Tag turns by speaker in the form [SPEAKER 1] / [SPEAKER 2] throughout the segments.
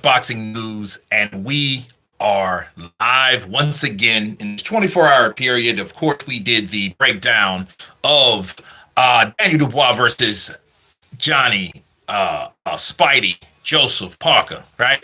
[SPEAKER 1] much boxing news, and we are live once again in this 24-hour period. Of course, we did the breakdown of Daniel Dubois versus Johnny Spidey Joseph Parker, right?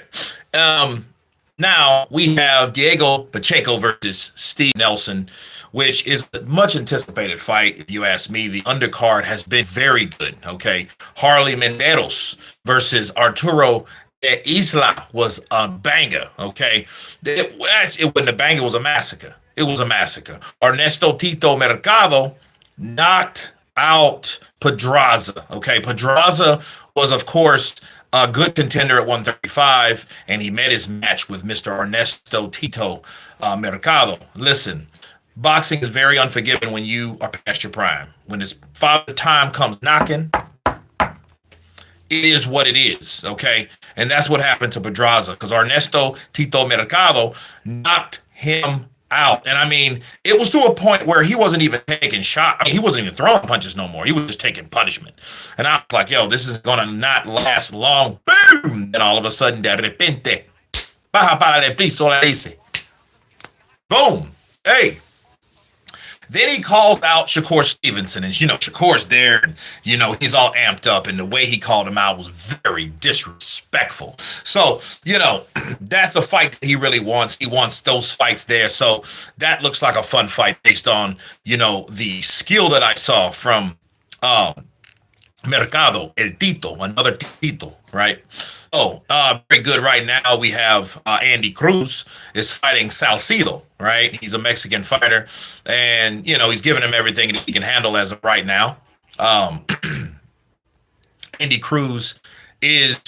[SPEAKER 1] Now we have Diego Pacheco versus Steve Nelson, which is a much anticipated fight. If you ask me, the undercard has been very good. Okay, Harley Menderos versus Arturo Isla was a banger. Okay, it wasn't a banger; it was a massacre. It was a massacre. Ernesto Tito Mercado knocked out Pedraza. Okay, Pedraza was, of course, a good contender at 135, and he met his match with Mr. Ernesto Tito Mercado. Listen, boxing is very unforgiving when you are past your prime. When this father time comes knocking, it is what it is, okay? And that's what happened to Pedraza, because Ernesto Tito Mercado knocked him out. And I mean, it was to a point where he wasn't even taking shots. I mean, he wasn't even throwing punches no more. He was just taking punishment. And I was like, yo, this is going to not last long. Boom! And all of a sudden, de repente, baja para el piso, le dice. Boom! Hey. Then he calls out Shakur Stevenson, and Shakur's there, and he's all amped up, and the way he called him out was very disrespectful. So that's a fight that he really wants. He wants those fights there. So that looks like a fun fight based on the skill that I saw from Mercado, El Tito, another Tito, right? Oh, very good. Right now we have Andy Cruz is fighting Salcido, right? He's a Mexican fighter, and he's giving him everything that he can handle as of right now. Andy Cruz is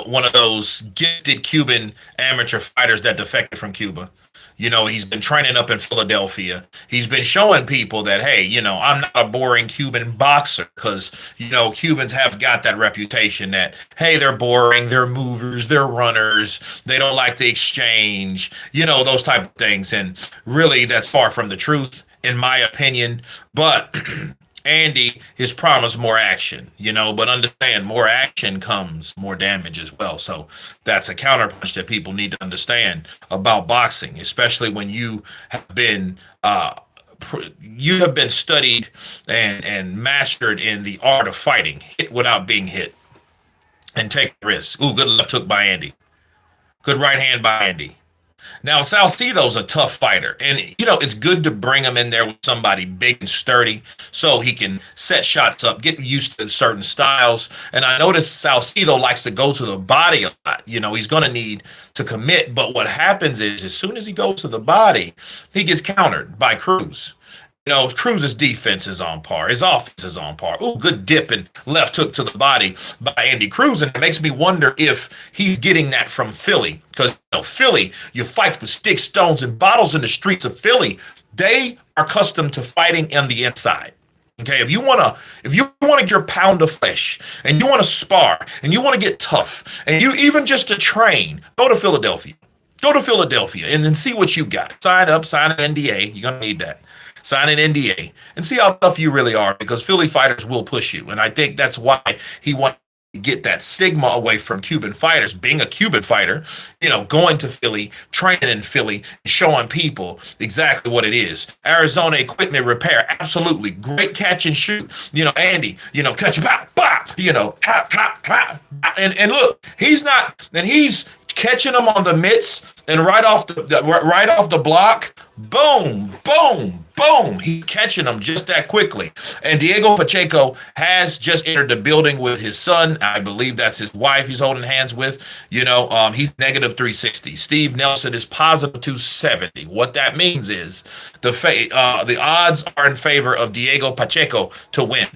[SPEAKER 1] one of those gifted Cuban amateur fighters that defected from Cuba. He's been training up in Philadelphia. He's been showing people that, hey, I'm not a boring Cuban boxer, because, Cubans have got that reputation that, hey, they're boring, they're movers, they're runners, they don't like to exchange, those type of things. And really, that's far from the truth, in my opinion. But Andy has promised more action, but understand, more action comes more damage as well. So that's a counterpunch that people need to understand about boxing, especially when you have been studied and mastered in the art of fighting, hit without being hit, and take risks. Ooh, good left hook by Andy. Good right hand by Andy. Now, Salcido's a tough fighter, and, it's good to bring him in there with somebody big and sturdy so he can set shots up, get used to certain styles. And I noticed Salcido likes to go to the body a lot. He's going to need to commit, but what happens is, as soon as he goes to the body, he gets countered by Cruz. Cruz's defense is on par. His offense is on par. Ooh, good dip and left hook to the body by Andy Cruz. And it makes me wonder if he's getting that from Philly. Because, Philly, you fight with sticks, stones, and bottles in the streets of Philly. They are accustomed to fighting on the inside. Okay, if you want to get your pound of flesh, and you want to spar, and you want to get tough, and you even just to train, go to Philadelphia. Go to Philadelphia and then see what you got. Sign up, sign an NDA. You're going to need that. Sign an NDA and see how tough you really are, because Philly fighters will push you. And I think that's why he wants to get that stigma away from Cuban fighters. Being a Cuban fighter, going to Philly, training in Philly, showing people exactly what it is. Arizona Equipment Repair, absolutely. Great catch and shoot. Andy, catch, pop, pop, clap, clap, clap. And look, he's catching them on the mitts, and right off the block, boom, boom, boom. He's catching them just that quickly. And Diego Pacheco has just entered the building with his son. I believe that's his wife he's holding hands with. He's negative 360. Steve Nelson is positive 270. What that means is the odds are in favor of Diego Pacheco to win.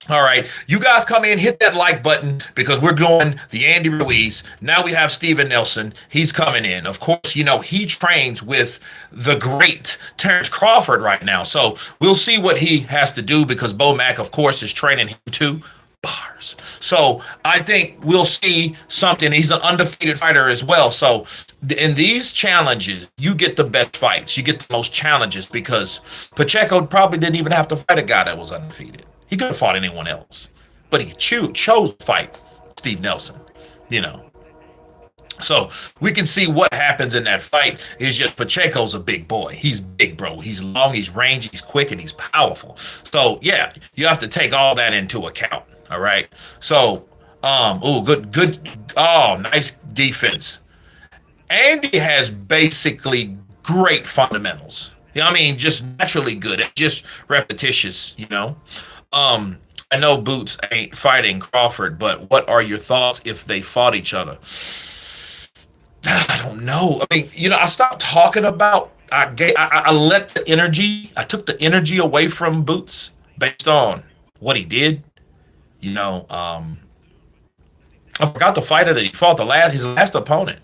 [SPEAKER 1] All right, you guys come in, hit that like button, because we're going the Andy Ruiz. Now we have Steven Nelson. He's coming in. Of course, he trains with the great Terrence Crawford right now. So we'll see what he has to do, because Bo Mack, of course, is training him too. Bars. So I think we'll see something. He's an undefeated fighter as well. So in these challenges, you get the best fights. You get the most challenges, because Pacheco probably didn't even have to fight a guy that was undefeated. He could have fought anyone else, but he chose to fight Steve Nelson, So we can see what happens in that fight is just Pacheco's a big boy. He's big, bro. He's long, he's rangy, he's quick, and he's powerful. So yeah, you have to take all that into account. All right. So nice defense. Andy has basically great fundamentals. I mean, just naturally good. It's just repetitious, you know. Um, I know Boots ain't fighting Crawford, but what are your thoughts if they fought each other? I don't know. I mean, I stopped talking about. I let the energy. I took the energy away from Boots based on what he did. You know, I forgot the fighter that he fought. His last opponent.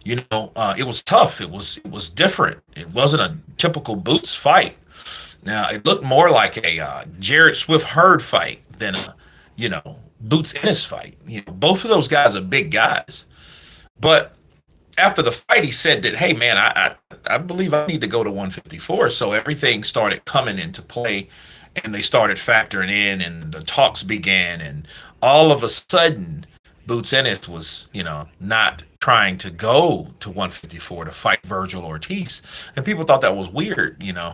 [SPEAKER 1] It was tough. It was different. It wasn't a typical Boots fight. Now it looked more like a Jared Swift Hurd fight than a Boots Ennis fight. Both of those guys are big guys, but after the fight, he said that, hey, man, I believe I need to go to 154. So everything started coming into play and they started factoring in and the talks began. And all of a sudden, Boots Ennis was, not trying to go to 154 to fight Virgil Ortiz. And people thought that was weird, And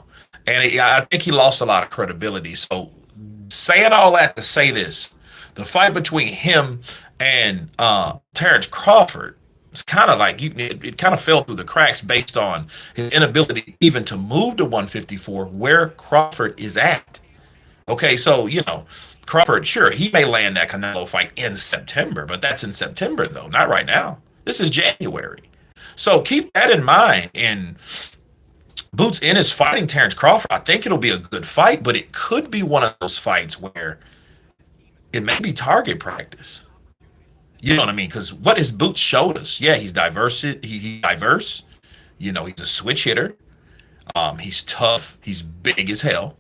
[SPEAKER 1] I think he lost a lot of credibility. So saying all that to say this, the fight between him and Terrence Crawford, it's kind of like it kind of fell through the cracks based on his inability even to move to 154 where Crawford is at. Okay, so Crawford, sure, he may land that Canelo fight in September, but that's in September though, not right now. This is January. So keep that in mind. And Boots Ennis fighting Terrence Crawford, I think it'll be a good fight, but it could be one of those fights where it may be target practice. You know what I mean? Because what his Boots showed us, yeah, he's diverse. He's diverse. He's a switch hitter. He's tough. He's big as hell.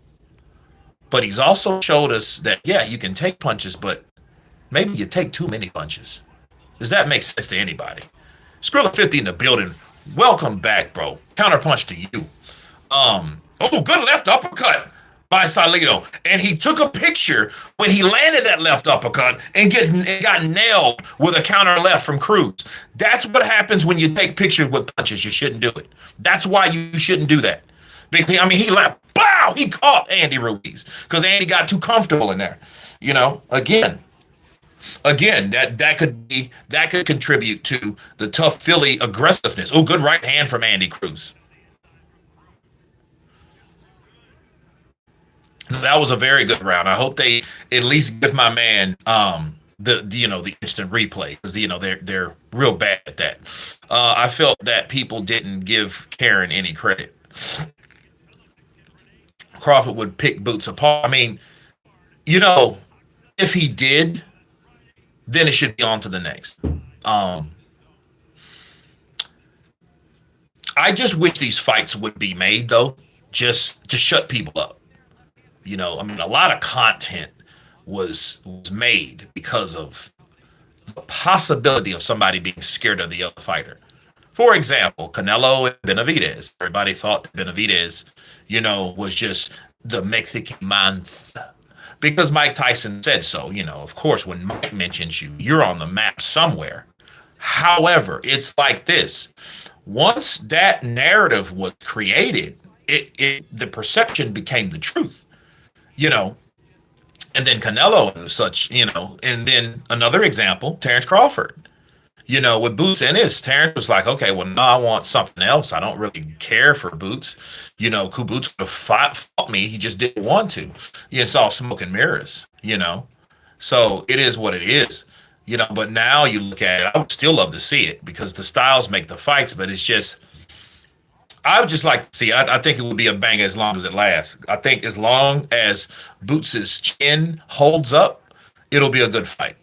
[SPEAKER 1] But he's also showed us that, yeah, you can take punches, but maybe you take too many punches. Does that make sense to anybody? Skrilla 50 in the building. Welcome back, bro. Counterpunch to you. Good left uppercut by Salito. And he took a picture when he landed that left uppercut and got nailed with a counter left from Cruz. That's what happens when you take pictures with punches. You shouldn't do it. That's why you shouldn't do that. Because, he left. Bow! He caught Andy Ruiz because Andy got too comfortable in there. Again, that could contribute to the tough Philly aggressiveness. Oh, good right hand from Andy Cruz. That was a very good round. I hope they at least give my man the instant replay because they're real bad at that. I felt that people didn't give Karen any credit. Crawford would pick Boots apart. I mean, if he did, then it should be on to the next. I just wish these fights would be made though, just to shut people up. A lot of content was made because of the possibility of somebody being scared of the other fighter. For example, Canelo and Benavidez. Everybody thought Benavidez, was just the Mexican monster because Mike Tyson said so. Of course, when Mike mentions you, you're on the map somewhere. However, it's like this. Once that narrative was created, the perception became the truth. And then Canelo and such, and then another example, Terrence Crawford, with Boots Ennis, Terrence was like, okay, well, no, I want something else. I don't really care for Boots. Boots could have fought me. He just didn't want to. It's all smoke and mirrors, So it is what it is, but now you look at it, I would still love to see it because the styles make the fights, but it's just, I would just like to see. I think it would be a banger as long as it lasts. I think as long as Boots's chin holds up, it'll be a good fight.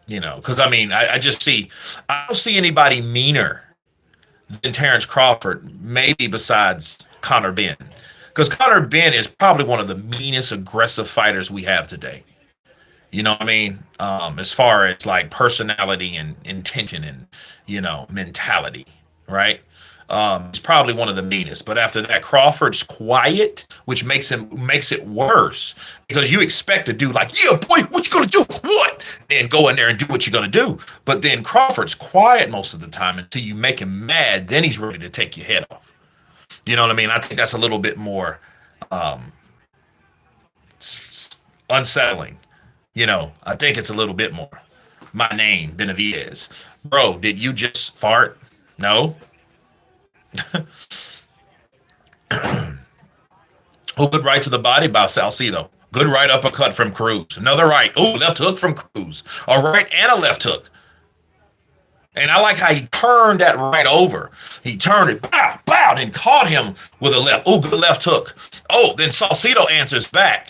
[SPEAKER 1] Because I don't see anybody meaner than Terrence Crawford, maybe besides Conor Benn. Because Conor Benn is probably one of the meanest aggressive fighters we have today. As far as like personality and intention and, mentality, right? He's probably one of the meanest. But after that, Crawford's quiet, which makes it worse because you expect a dude like, yeah, boy, what you gonna do? What? And go in there and do what you're gonna do. But then Crawford's quiet most of the time until you make him mad. Then he's ready to take your head off. You know what I mean? I think that's a little bit more um, unsettling. I think it's a little bit more. My name, Benavidez. Bro, did you just fart? No. Oh, good right to the body by Salcido. Good right uppercut from Cruz. Another right. Oh, left hook from Cruz. A right and a left hook. And I like how he turned that right over. He turned it, bow, bow, and caught him with a left. Oh, good left hook. Oh, then Salcido answers back.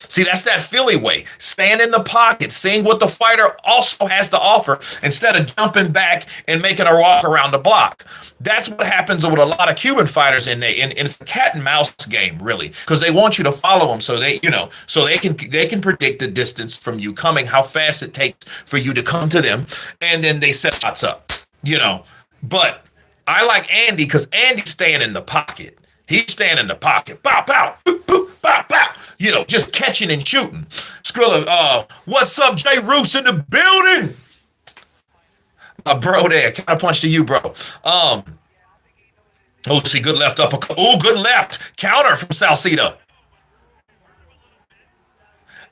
[SPEAKER 1] See, that's that Philly way. Stand in the pocket, seeing what the fighter also has to offer instead of jumping back and making a walk around the block. That's what happens with a lot of Cuban fighters, and it's a cat and mouse game, really, because they want you to follow them so they can predict the distance from you coming, how fast it takes for you to come to them, and then they set shots up, But I like Andy because Andy's staying in the pocket. He's staying in the pocket. Bow, bow, boop, boop, bow, bow. Just catching and shooting. Skrilla, what's up, Jay Roos in the building? My bro there. Counter punch to you, bro. See, good left uppercut. Oh, good left. Counter from Salcido.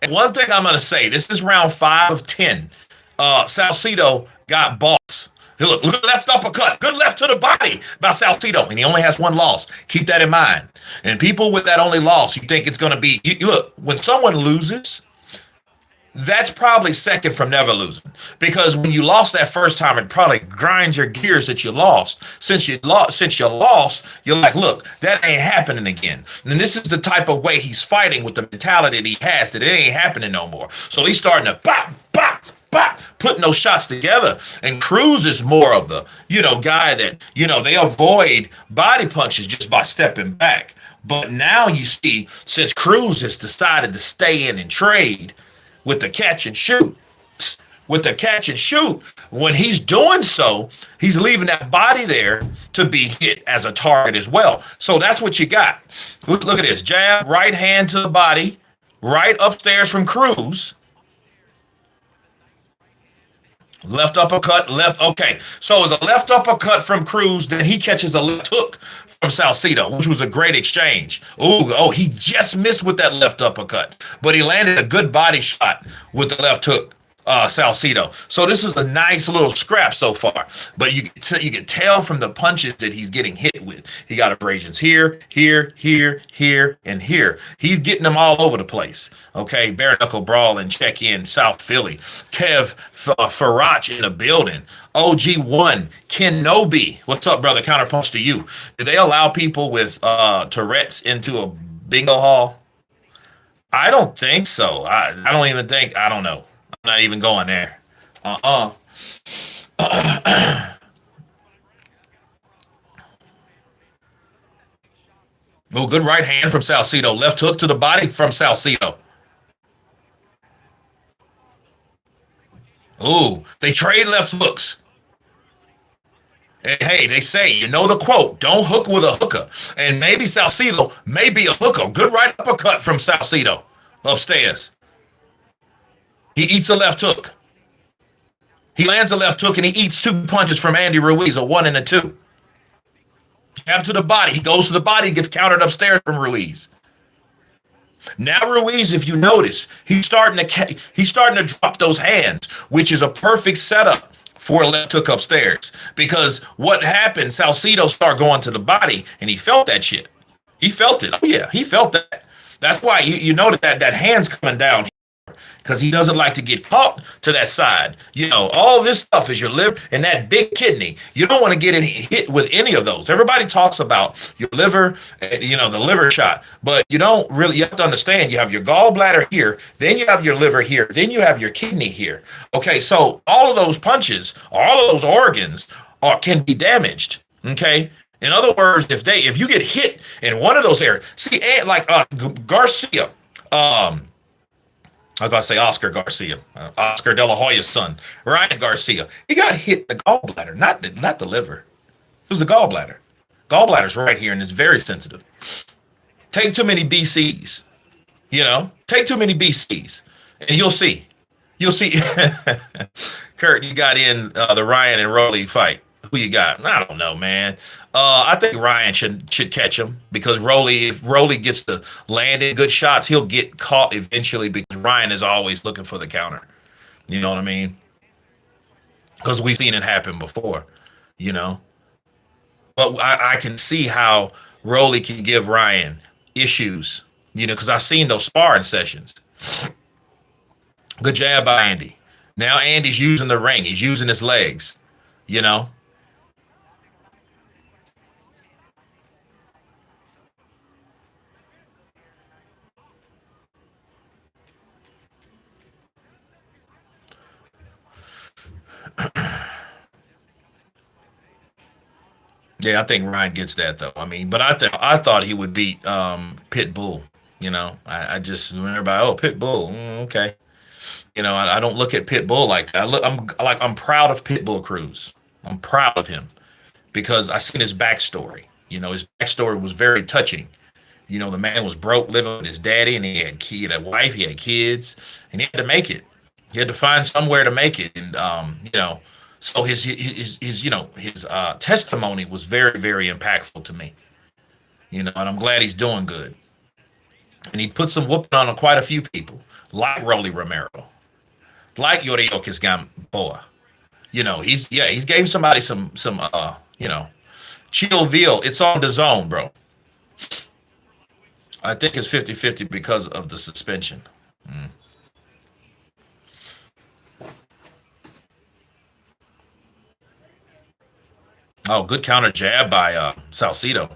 [SPEAKER 1] And one thing I'm going to say, this is round 5 of 10. Salcido got balls. Look, left uppercut. Good left to the body by Salcido. And he only has one loss. Keep that in mind. And people with that only loss, you think it's going to be... look, when someone loses, that's probably second from never losing. Because when you lost that first time, it probably grinds your gears that you lost. Since you lost, you're like, look, that ain't happening again. And this is the type of way he's fighting with the mentality that he has, that it ain't happening no more. So he's starting to bop, bop, bop, putting those shots together. And Cruz is more of the, guy that, they avoid body punches just by stepping back. But now you see, since Cruz has decided to stay in and trade with the catch and shoot, when he's doing so, he's leaving that body there to be hit as a target as well. So that's what you got. Look at this. Jab, right hand to the body, right upstairs from Cruz. Left uppercut, left. Okay, so it's a left uppercut from Cruz. Then he catches a left hook from Salcido, which was a great exchange. Oh, he just missed with that left uppercut, but he landed a good body shot with the left hook, Salcido. So this is a nice little scrap so far. But you can tell from the punches that he's getting hit with. He got abrasions here, here, here, here, and here. He's getting them all over the place. Okay, bare knuckle brawl and check in South Philly. Kev Farach in the building. OG1 Kenobi. What's up, brother? Counterpunch to you. Do they allow people with Tourette's into a bingo hall? I don't think so. I don't even think. I don't know. I'm not even going there. Oh, good right hand from Salcido. Left hook to the body from Salcido. Oh, they trade left hooks. And hey, they say, the quote, don't hook with a hooker. And maybe Salcido may be a hooker. Good right uppercut from Salcido upstairs. He eats a left hook. He lands a left hook and he eats 2 punches from Andy Ruiz, a 1 and a 2. Jab to the body. He goes to the body, gets countered upstairs from Ruiz. Now Ruiz, if you notice, he's starting to drop those hands, which is a perfect setup for a left hook upstairs. Because what happened, Salcido started going to the body, and he felt that shit. He felt it. Oh yeah, he felt that. That's why you know that hand's coming down. Because he doesn't like to get caught to that side. All this stuff is your liver and that big kidney. You don't want to get hit with any of those. Everybody talks about your liver, the liver shot. But you have to understand, you have your gallbladder here, then you have your liver here, then you have your kidney here. Okay, so all of those punches, all of those organs can be damaged. Okay? In other words, if you get hit in one of those areas, see, like Garcia, I was about to say Oscar Garcia, Oscar De La Hoya's son, Ryan Garcia. He got hit in the gallbladder, not the liver. It was the gallbladder. Gallbladder's right here, and it's very sensitive. Take too many BCs, take too many BCs, and you'll see. You'll see. Kurt, you got in the Ryan and Rolly fight. Who you got? I don't know, man. I think Ryan should catch him because if Rolly gets to land in good shots, he'll get caught eventually because Ryan is always looking for the counter. You know what I mean? Because we've seen it happen before, you know. But I can see how Rolly can give Ryan issues, because I've seen those sparring sessions. Good jab by Andy. Now Andy's using the ring. He's using his legs, you know. Yeah, I think Ryan gets that though. I mean, but I thought he would beat Pitbull. I just when everybody, oh, Pitbull, okay. I don't look at Pitbull like that. I'm proud of Pitbull Cruz. I'm proud of him because I seen his backstory. His backstory was very touching. The man was broke, living with his daddy, and he had a wife, he had kids, and he had to make it. He had to find somewhere to make it, and so his testimony was very, very impactful to me. And I'm glad he's doing good. And he put some whooping on quite a few people, like Rolly Romero, like Yoriokas Gamboa. He's gave somebody some chill veal. It's on the zone, bro. I think it's 50-50 because of the suspension. Oh, good counter jab by Salcido.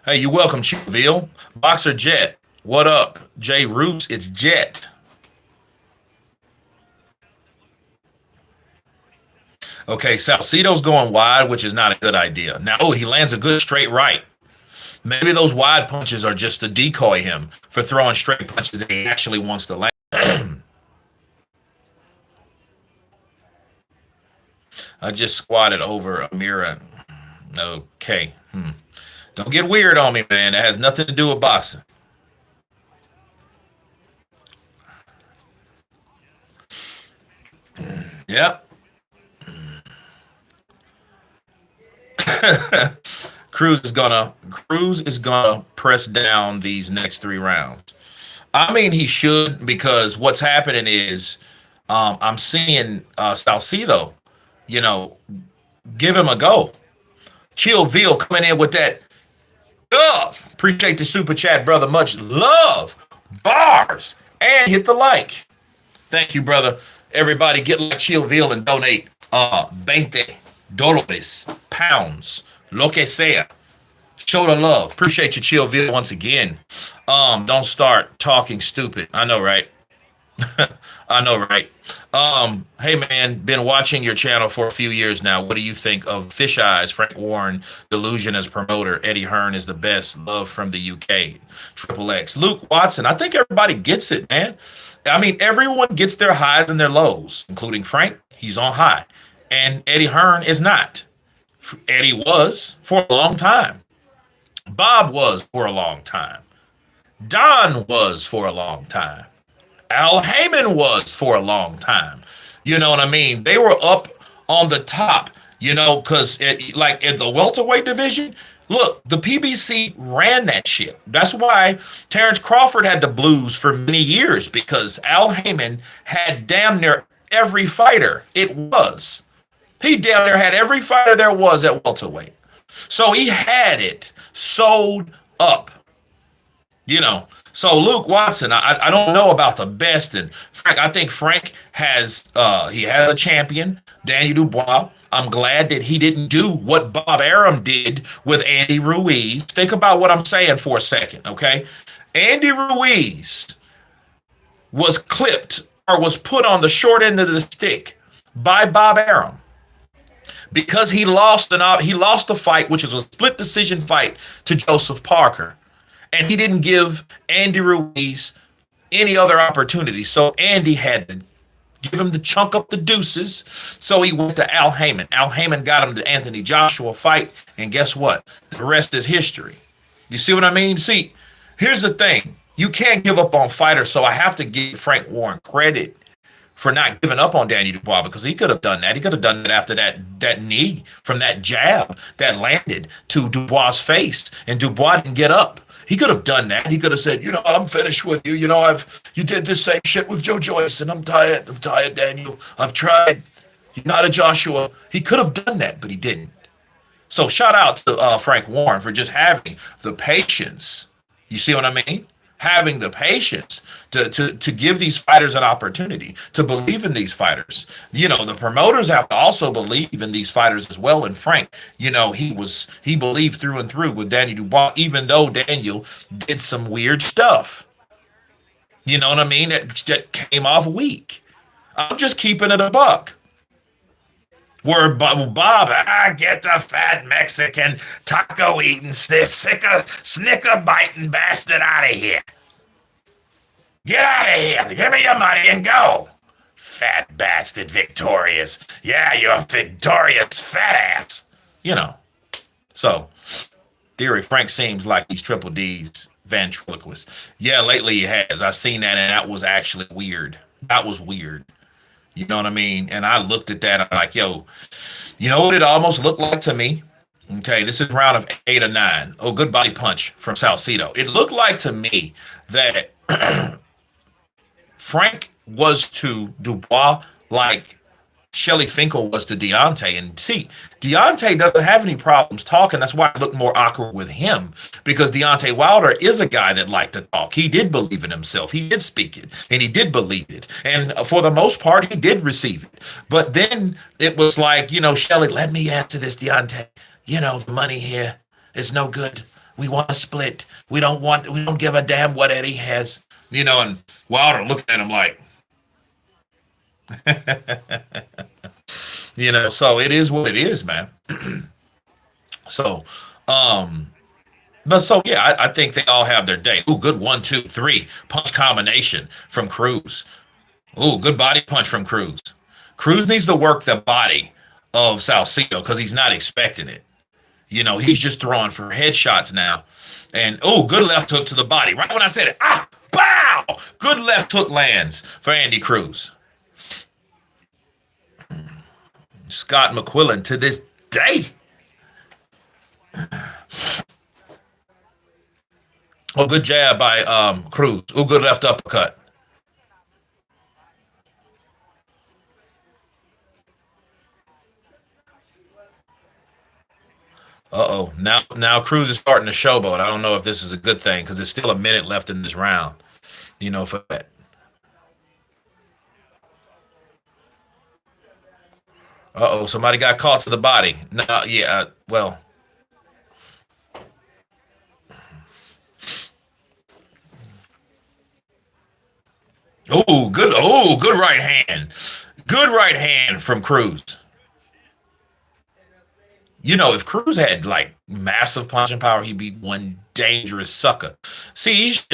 [SPEAKER 1] Hey, you welcome, Chiville. Boxer Jet. What up, Jay Roots? It's Jet. Okay, Salcido's going wide, which is not a good idea. Now, he lands a good straight right. Maybe those wide punches are just to decoy him for throwing straight punches that he actually wants to land. I just squatted over Amira. Okay. Don't get weird on me, man. That has nothing to do with boxing. Yep. Cruz is gonna press down these next 3 rounds. I mean, he should, because what's happening is I'm seeing Salcido, give him a go. Chill Veal coming in with that love. Appreciate the super chat, brother. Much love. Bars. And hit the like. Thank you, brother. Everybody get like Chill Veal and donate 20 dólares, pounds, lo que sea. Show the love. Appreciate you, Chill Veal, once again. Don't start talking stupid. I know, right? I know, right? Hey man, been watching your channel for a few years now. What do you think of Fish Eyes, Frank Warren, Delusion as promoter? Eddie Hearn is the best. Love from the UK. Triple X. Luke Watson. I think everybody gets it, man. I mean, everyone gets their highs and their lows, including Frank. He's on high. And Eddie Hearn is not. Eddie was for a long time. Bob was for a long time. Don was for a long time. Al Heyman was for a long time. You know what I mean? They were up on the top, because like in the welterweight division, look, the PBC ran that shit. That's why Terrence Crawford had the blues for many years, because Al Heyman had damn near every fighter it was. He damn near had every fighter there was at welterweight. So he had it sold up, So Luke Watson, I don't know about the best, and Frank. I think Frank has a champion, Danny Dubois. I'm glad that he didn't do what Bob Arum did with Andy Ruiz. Think about what I'm saying for a second, okay? Andy Ruiz was clipped or was put on the short end of the stick by Bob Arum because he lost the fight, which was a split decision fight, to Joseph Parker. And he didn't give Andy Ruiz any other opportunity. So Andy had to give him the chunk up the deuces. So he went to Al Heyman. Al Heyman got him the Anthony Joshua fight, and guess what? The rest is history. You see what I mean? See, here's the thing. You can't give up on fighters, so I have to give Frank Warren credit for not giving up on Daniel Dubois, because he could have done that. He could have done that after that knee from that jab that landed to Dubois' face, and Dubois didn't get up. He could have done that. He could have said, I'm finished with you. You did this same shit with Joe Joyce, and I'm tired. I'm tired, Daniel. I've tried. You're not a Joshua. He could have done that, but he didn't. So shout out to Frank Warren for just having the patience. You see what I mean? Having the patience to give these fighters an opportunity, to believe in these fighters. The promoters have to also believe in these fighters as well. And Frank, he believed through and through with Daniel Dubois, even though Daniel did some weird stuff. You know what I mean? That came off weak. I'm just keeping it a buck. Where Bob, I get the fat Mexican taco eating, snicker biting bastard out of here. Get out of here. Give me your money and go. Fat bastard victorious. Yeah, you're victorious, fat ass. So, theory, Frank seems like he's Triple D's ventriloquist. Yeah, lately he has. I seen that, and that was actually weird. That was weird. You know what I mean? And I looked at that. I'm like, yo, you know what it almost looked like to me? Okay, this is round of 8 or 9. Oh, good body punch from Salcido. It looked like to me that Frank was to Dubois like Shelly Finkel was to Deontay. And see, Deontay doesn't have any problems talking. That's why I look more awkward with him, because Deontay Wilder is a guy that liked to talk. He did believe in himself. He did speak it, and he did believe it. And for the most part, he did receive it. But then it was like, Shelly, let me answer this, Deontay. The money here is no good. We want to split. We don't give a damn what Eddie has. And Wilder looking at him like, so it is what it is, man. So, I think they all have their day. Ooh, good 1, 2, 3 punch combination from Cruz. Ooh, good body punch from Cruz. Cruz needs to work the body of Salcido because he's not expecting it. He's just throwing for headshots now. And, good left hook to the body. Right when I said it, bow! Good left hook lands for Andy Cruz. Scott McQuillan to this day. Good jab by Cruz. Good left uppercut. Now Cruz is starting to showboat. I don't know if this is a good thing because there's still a minute left in this round. For that. Somebody got caught to the body. No, yeah, well. Good right hand. Good right hand from Cruz. If Cruz had like massive punching power, he'd be one dangerous sucker. See, he's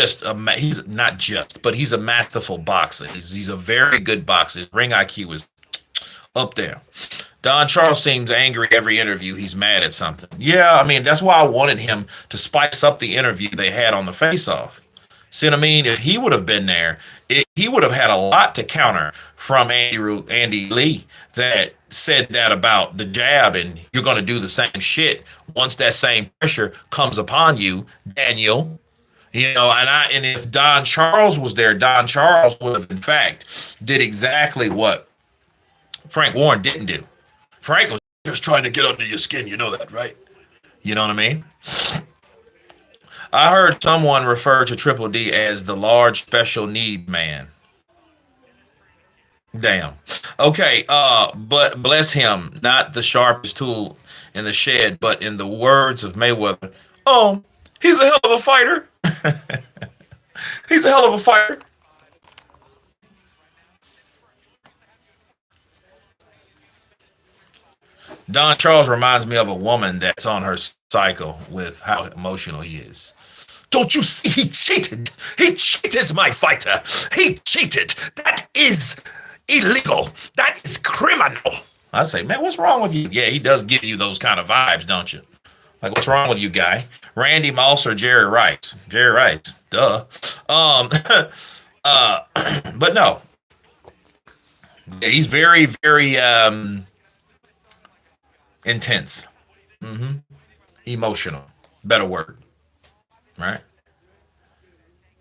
[SPEAKER 1] not just, but he's a masterful boxer. He's a very good boxer. His ring IQ is up there. Don Charles seems angry every interview. He's mad at something. Yeah, I mean, that's why I wanted him to spice up the interview they had on the face-off. See what I mean? If he would have been there, he would have had a lot to counter from Andy Lee that said that about the jab, and you're going to do the same shit once that same pressure comes upon you, Daniel. And if Don Charles was there, Don Charles would have, in fact, did exactly what Frank Warren didn't do. Frank was just trying to get under your skin. You know that, right? You know what I mean? I heard someone refer to Triple D as the large special need man. Damn. Okay, but bless him, not the sharpest tool in the shed, but in the words of Mayweather, he's a hell of a fighter. He's a hell of a fighter. Don Charles reminds me of a woman that's on her cycle with how emotional he is. Don't you see? He cheated. He cheated, my fighter. He cheated. That is illegal. That is criminal. I say, man, what's wrong with you? Yeah, he does give you those kind of vibes, don't you? Like, what's wrong with you, guy? Randy Moss or Jerry Rice? Jerry Rice, duh. Um, but no, he's very, very intense, hmm emotional. Better word, right?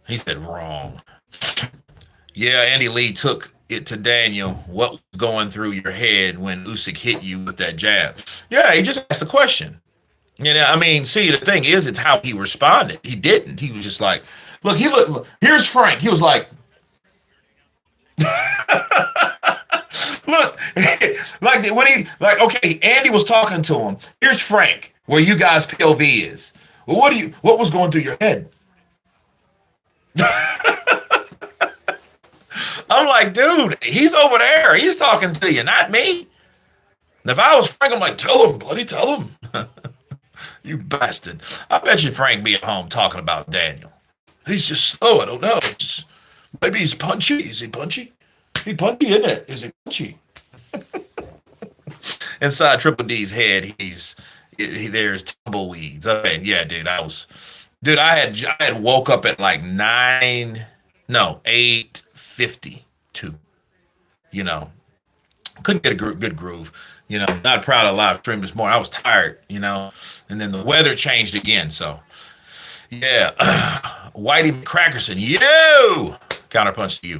[SPEAKER 1] He said wrong. Yeah, Andy Lee took it to Daniel. What was going through your head when Usyk hit you with that jab? Yeah, he just asked the question. You know, I mean, see, the thing is, it's how he responded. He didn't. He was just like, look, look, here's Frank. He was like, look, like when okay, Andy was talking to him. Here's Frank, where you guys POV is. Well, what was going through your head? I'm like, dude, he's over there. He's talking to you, not me. And if I was Frank, I'm like, tell him, buddy, tell him. You bastard. I bet you Frank be at home talking about Daniel. He's just slow. I don't know. Maybe he's punchy. Is he punchy? He punchy, isn't it? Is he punchy? Inside Triple D's head, there's tumbleweeds. Okay, yeah, dude. I had woke up at like 8:52. You know, couldn't get a good groove. You know, not proud of live stream this morning. I was tired, you know, and then the weather changed again. So, yeah, Whitey Crackerson, you counterpunch to you.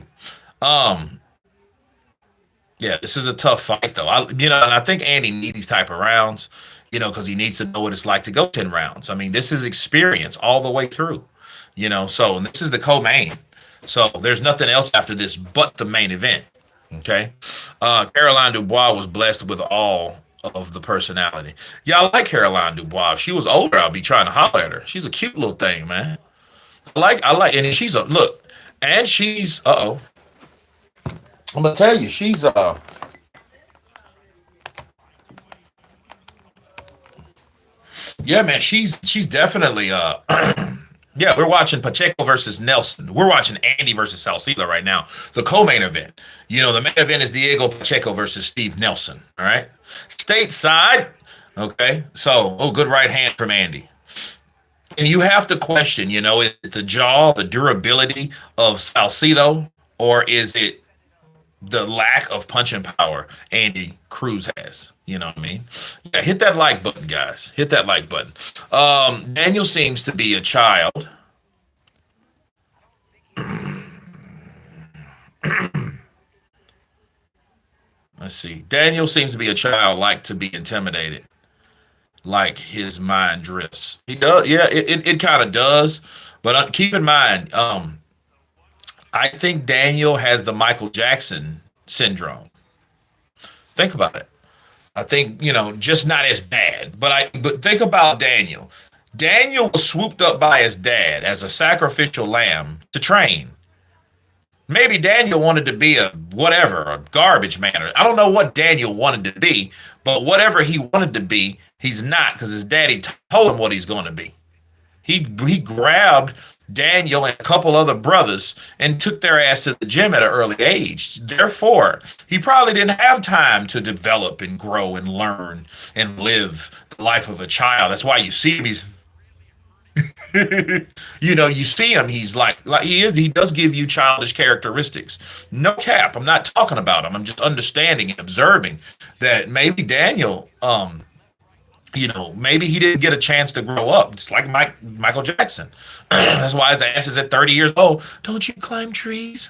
[SPEAKER 1] Yeah, this is a tough fight though. And I think Andy needs these type of rounds, you know, because he needs to know what it's like to go 10 rounds. I mean, this is experience all the way through, you know. So, and this is the co-main. So there's nothing else after this but the main event. Okay. Caroline Dubois was blessed with all of the personality. Yeah, I like Caroline Dubois. If she was older, I'd be trying to holler at her. She's a cute little thing, man. And she's I'm gonna tell you, she's yeah, man, she's definitely yeah, we're watching Pacheco versus Nelson. We're watching Andy versus Salcedo right now. The co-main event. You know, the main event is Diego Pacheco versus Steve Nelson. All right. Stateside. Okay. So, good right hand from Andy. And you have to question, you know, is it the jaw, the durability of Salcedo, or is it the lack of punching power Andy Cruz has? You know what I mean? Yeah, hit that like button, guys. Hit that like button. Daniel seems to be a child. Let's see. Daniel seems to be a child, like to be intimidated, like his mind drifts. He does. Yeah, it kind of does. But keep in mind, I think Daniel has the Michael Jackson syndrome. Think about it. I think, you know, just not as bad. But think about Daniel. Daniel was swooped up by his dad as a sacrificial lamb to train. Maybe Daniel wanted to be a garbage man. I don't know what Daniel wanted to be, but whatever he wanted to be, he's not, because his daddy told him what he's going to be. He grabbed Daniel and a couple other brothers and took their ass to the gym at an early age. Therefore, he probably didn't have time to develop and grow and learn and live the life of a child. That's why you see him. You know, you see him. He's like he is. He does give you childish characteristics. No cap. I'm not talking about him. I'm just understanding and observing that maybe Daniel, you know, maybe he didn't get a chance to grow up. It's like Michael Jackson. That's why his ass is at 30 years old. Don't you climb trees?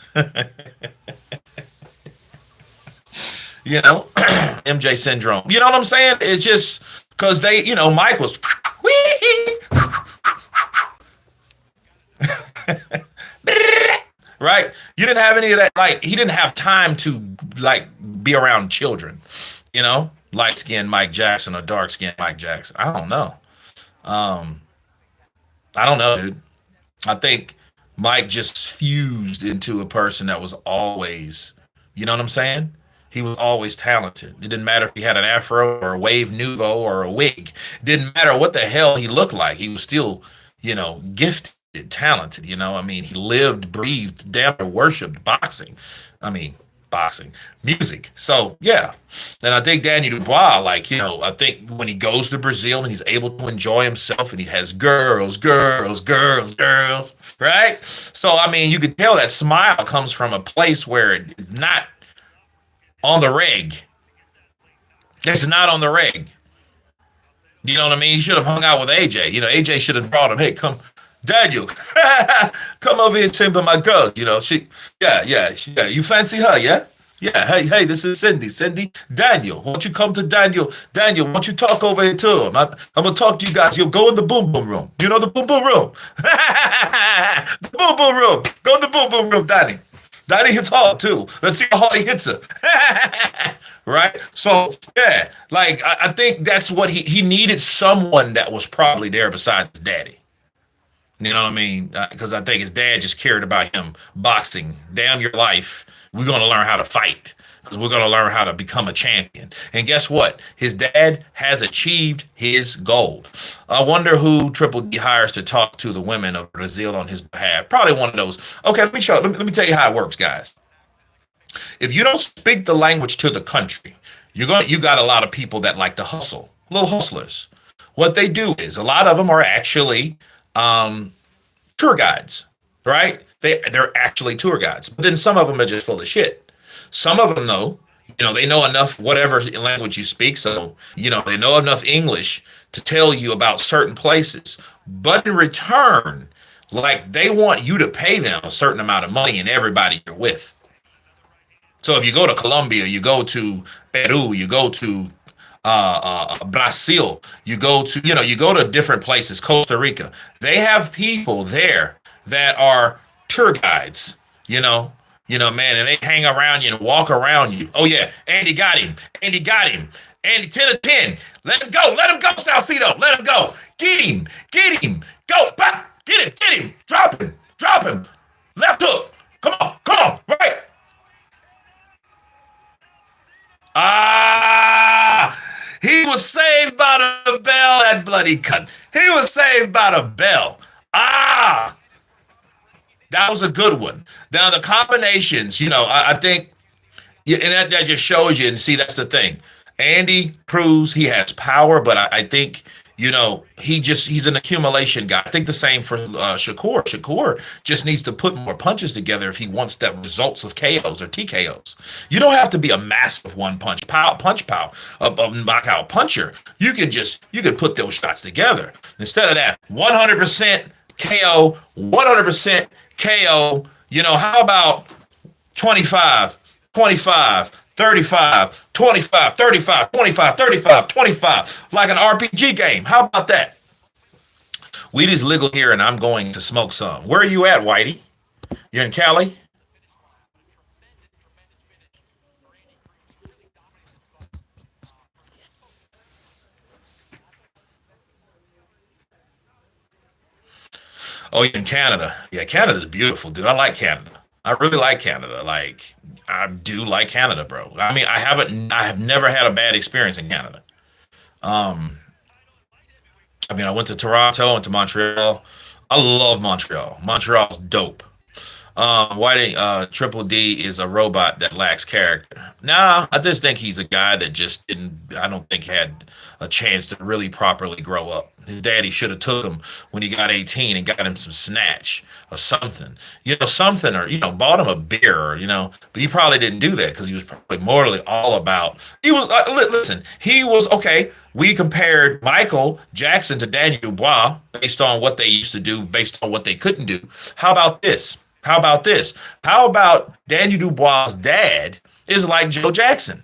[SPEAKER 1] You know, MJ syndrome. You know what I'm saying? It's just because Mike was right. You didn't have any of that. Like, he didn't have time to be around children. You know. Light skinned Mike Jackson or dark skinned Mike Jackson. I don't know. I don't know, dude. I think Mike just fused into a person that was always, you know what I'm saying? He was always talented. It didn't matter if he had an afro or a wave nouveau or a wig. It didn't matter what the hell he looked like. He was still, you know, gifted, talented. You know, I mean, he lived, breathed, damn near worshipped boxing. I mean, boxing, music. So yeah, and I think Daniel Dubois, like I think when he goes to Brazil and he's able to enjoy himself and he has girls, girls, girls, girls, right? So I mean, you could tell that smile comes from a place where it's not on the reg. It's not on the reg. You know what I mean? He should have hung out with AJ. AJ should have brought him. Hey, come, Daniel, come over here, to my girl. Yeah. You fancy her, yeah? Yeah. Hey, this is Cindy. Cindy, Daniel, won't you come to Daniel? Daniel, won't you talk over here to him? I'm gonna talk to you guys. You'll go in the boom boom room. You know the boom boom room. The boom boom room. Go in the boom boom room, Danny. Danny hits hard too. Let's see how hard he hits her. Right? So yeah, like I think that's what he needed, someone that was probably there besides his daddy. You know what I mean? Because I think his dad just cared about him boxing. Damn your life. We're going to learn how to fight because we're going to learn how to become a champion. And guess what? His dad has achieved his goal. I wonder who Triple D hires to talk to the women of Brazil on his behalf. Probably one of those. Okay, let me tell you how it works, guys. If you don't speak the language to the country, you got a lot of people that like to hustle, little hustlers. What they do is a lot of them are actually tour guides, right? They're actually tour guides, but then some of them are just full of shit. Some of them, though, they know enough whatever language you speak, so they know enough English to tell you about certain places. But in return, like they want you to pay them a certain amount of money and everybody you're with. So if you go to Colombia, you go to Peru, you go to Brazil, you go to different places, Costa Rica. They have people there that are tour guides, man, and they hang around you and walk around you. Oh yeah, Andy got him. Andy 10 of 10. Let him go, Salcedo. Let him go. Get him. Go, pop, get him. Drop him. Left hook. Come on, right. He was saved by the bell, that bloody cunt. He was saved by the bell. That was a good one. Now, the combinations, I think, and that just shows you, and see, that's the thing. Andy Cruz, he has power, but I think, he's an accumulation guy. I think the same for Shakur. Shakur just needs to put more punches together if he wants that results of KOs or TKOs. You don't have to be a massive one punch knockout puncher. You can put those shots together. Instead of that, 100% KO, 100% KO. How about 25, 35, 25, 35, 25, 35, 25, like an RPG game. How about that? Weed is legal here, and I'm going to smoke some. Where are you at, Whitey? You're in Cali? Oh, you're in Canada. Yeah, Canada's beautiful, dude. I like Canada. I really like Canada. Like, I do like Canada, bro. I mean, I have never had a bad experience in Canada. Um, I went to Toronto and to Montreal. I love Montreal. Montreal's dope. Why Triple D is a robot that lacks character. Nah, I just think he's a guy that just didn't, I don't think had a chance to really properly grow up. His daddy should have took him when he got 18 and got him some snatch or something. Something, or, bought him a beer, or, but he probably didn't do that because he was probably morally all about, he was, listen, he was, okay, we compared Michael Jackson to Daniel Dubois based on what they used to do, based on what they couldn't do. How about this? How about Daniel Dubois' dad is like Joe Jackson?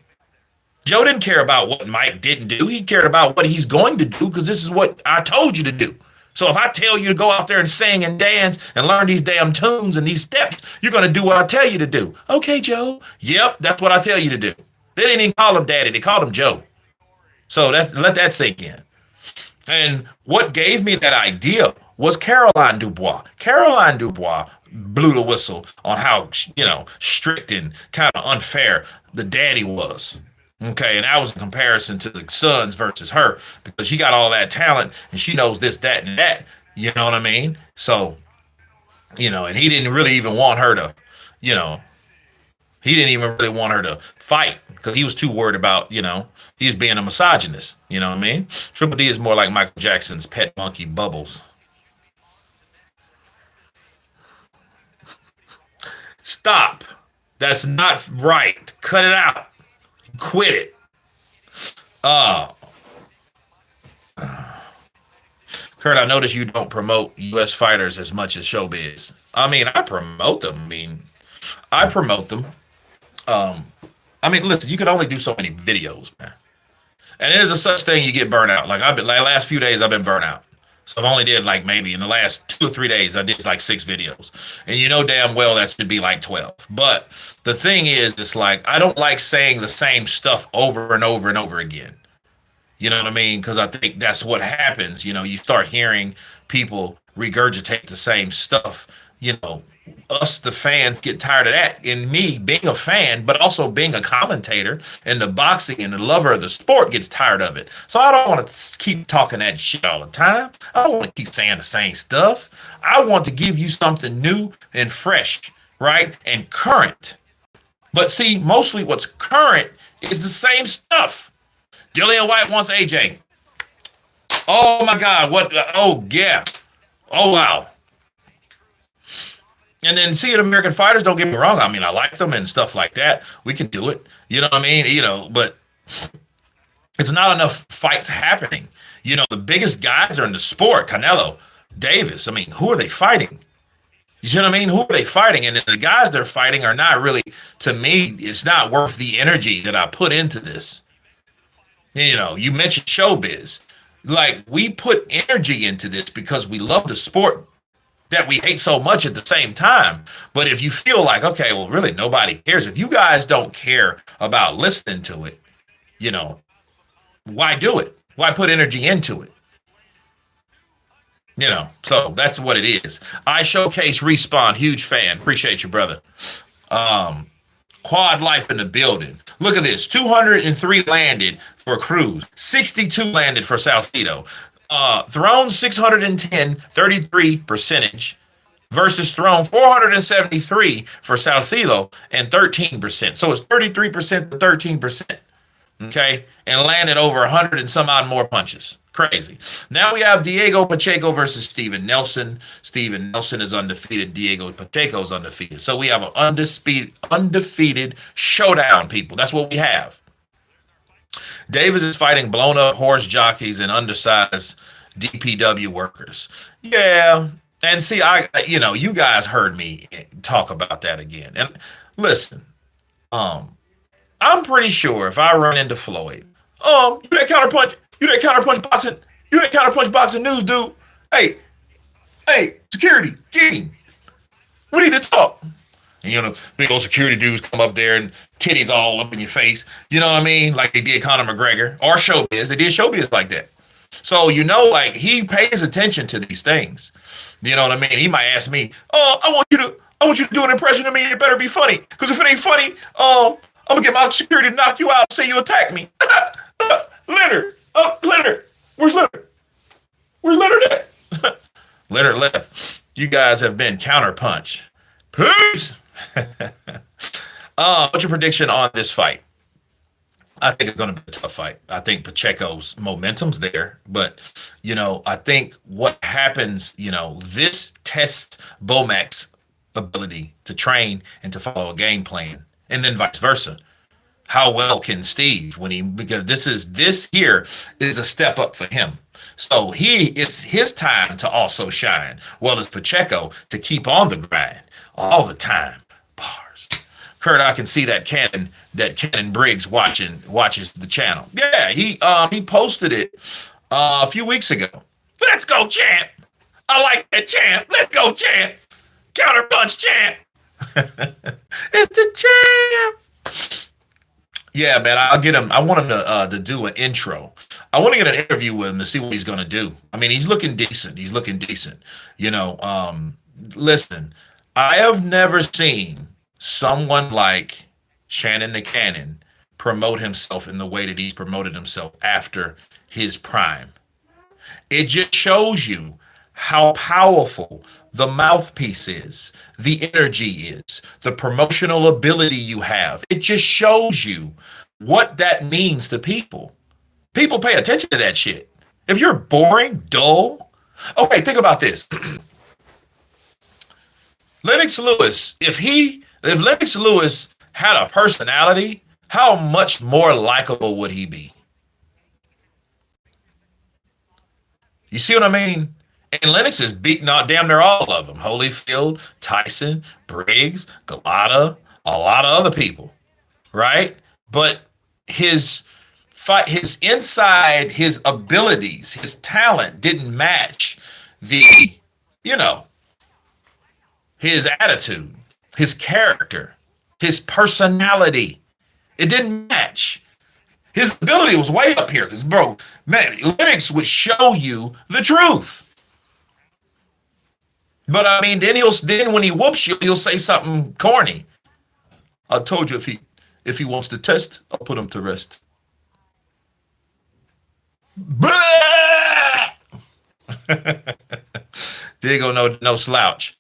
[SPEAKER 1] Joe didn't care about what Mike didn't do. He cared about what he's going to do because this is what I told you to do. So if I tell you to go out there and sing and dance and learn these damn tunes and these steps, you're going to do what I tell you to do. Okay, Joe. Yep, that's what I tell you to do. They didn't even call him daddy. They called him Joe. So let that sink in. And what gave me that idea was Caroline Dubois. Caroline Dubois blew the whistle on how, strict and kind of unfair the daddy was. Okay, and that was a comparison to the sons versus her because she got all that talent and she knows this, that, and that. You know what I mean? So, and he didn't really even want her to, he He didn't even really want her to fight because he was too worried about, he was being a misogynist. You know what I mean? Triple D is more like Michael Jackson's pet monkey, Bubbles. Stop. That's not right. Cut it out. Quit it. Uh, Kurt, I notice you don't promote U.S. fighters as much as Showbiz. I mean, I promote them. I promote them. Um, listen, you can only do so many videos, man. And it is a such thing you get burnt out. Like last few days I've been burnt out. So I've only did like maybe in the last 2 or 3 days I did like 6 videos. And you know damn well that should be like 12. But the thing is, it's like I don't like saying the same stuff over and over and over again. You know what I mean? Because I think that's what happens. You start hearing people regurgitate the same stuff. Us, the fans, get tired of that. And me being a fan, but also being a commentator and the boxing and the lover of the sport gets tired of it. So I don't want to keep talking that shit all the time. I don't want to keep saying the same stuff. I want to give you something new and fresh, right? And current. But see, mostly what's current is the same stuff. Dillian White wants AJ. Oh my God. What? Oh, yeah. Oh, wow. And then see it, American fighters, don't get me wrong. I like them and stuff like that. We can do it. You know what I mean? But it's not enough fights happening. The biggest guys are in the sport. Canelo, Davis. Who are they fighting? You know what I mean? Who are they fighting? And the guys they're fighting are not really, to me, it's not worth the energy that I put into this. You mentioned Showbiz. Like, we put energy into this because we love the sport that we hate so much at the same time. But if you feel like, okay, well, really nobody cares. If you guys don't care about listening to it, why do it? Why put energy into it? So that's what it is. I Showcase Respawn, huge fan. Appreciate you, brother. Quad Life in the building. Look at this. 203 landed for Cruz. 62 landed for Salcido. Thrown 610, 33 percentage versus thrown 473 for Salcido and 13%. So it's 33% to 13%. Okay. And landed over 100 and some odd more punches. Crazy. Now we have Diego Pacheco versus Steven Nelson. Steven Nelson is undefeated. Diego Pacheco is undefeated. So we have an undefeated showdown, people. That's what we have. Davis is fighting blown up horse jockeys and undersized DPW workers. Yeah. And see, you guys heard me talk about that again. And listen, I'm pretty sure if I run into Floyd, you that counterpunch boxing news, dude. Hey, security, get him. We need to talk. And big old security dudes come up there and titties all up in your face. You know what I mean? Like they did Conor McGregor or Showbiz. They did Showbiz like that. So, like he pays attention to these things. You know what I mean? He might ask me, I want you to do an impression of me. It better be funny. Because if it ain't funny, I'm going to get my security to knock you out and say you attacked me. Leonard. Leonard. Where's Leonard? Where's Leonard at? Leonard left. You guys have been counterpunch. Peace. What's your prediction on this fight? I think it's going to be a tough fight. I think Pacheco's momentum's there, but I think what happens, this tests Bomac's ability to train and to follow a game plan, and then vice versa. How well can Steve because this here is a step up for him. So it's his time to also shine. Well, it's Pacheco to keep on the grind all the time. Bars. Kurt, I can see that Cannon Briggs watches the channel. Yeah, he posted it a few weeks ago. Let's go, champ. I like that, champ. Let's go, champ. Counterpunch, champ. It's the champ. Yeah, man, I'll get him. I want him to do an intro. I want to get an interview with him to see what he's going to do. He's looking decent. Listen, I have never seen someone like Shannon the Cannon promote himself in the way that he's promoted himself after his prime. It just shows you how powerful the mouthpiece is, the energy is, the promotional ability you have. It just shows you what that means to people. People pay attention to that shit. If you're boring, dull, okay, think about this. Lennox Lewis, if Lennox Lewis had a personality, how much more likable would he be? You see what I mean? And Lennox is beating out damn near all of them. Holyfield, Tyson, Briggs, Galata, a lot of other people, right? But his fight, his inside, his abilities, his talent didn't match the, you know, his attitude, his character, his personality. It didn't match. His ability was way up here because, bro, man, Lennox would show you the truth. But I mean, then when he whoops you, he'll say something corny. I told you if he wants to test, I'll put him to rest. Diego, no slouch.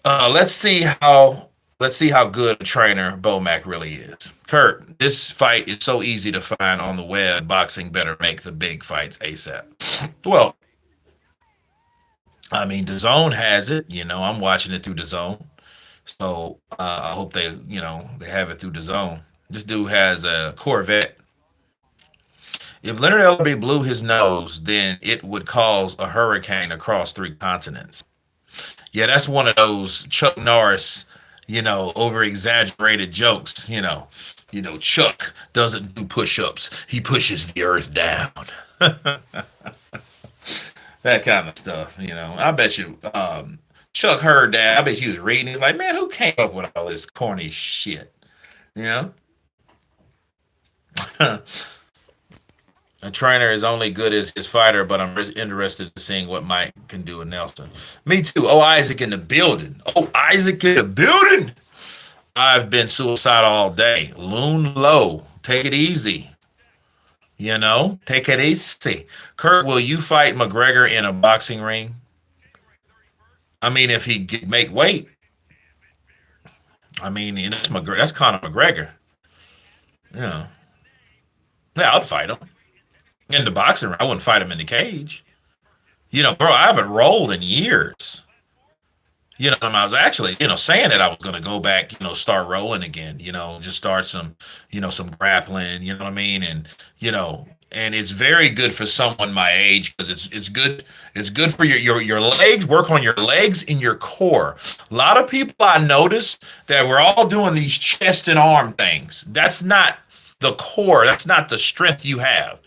[SPEAKER 1] Let's see how good a trainer Bomac really is. Kurt, this fight is so easy to find on the web. Boxing better make the big fights ASAP. Well, I mean, the zone has it. I'm watching it through the zone. So I hope they have it through the zone. This dude has a Corvette. If Leonard Ellerbe blew his nose, then it would cause a hurricane across 3 continents. Yeah, that's one of those Chuck Norris, over exaggerated jokes. Chuck doesn't do push-ups; he pushes the earth down. That kind of stuff. I bet you Chuck heard that. I bet he was reading. He's like, man, who came up with all this corny shit? You know? A trainer is only good as his fighter, but I'm interested in seeing what Mike can do with Nelson. Me too. Oh, Isaac in the building. Oh, Isaac in the building. I've been suicidal all day. Loon low. Take it easy. Take it easy. Kurt, will you fight McGregor in a boxing ring? I mean, if he make weight. I mean, that's McGregor. That's Conor McGregor. Yeah. Yeah, I'd fight him. In the boxing ring, I wouldn't fight him in the cage. Bro, I haven't rolled in years. I was actually, saying that I was going to go back, start rolling again, just start some grappling, you know what I mean? And it's very good for someone my age because it's good. It's good for your legs, work on your legs and your core. A lot of people I noticed that we're all doing these chest and arm things. That's not the core. That's not the strength you have.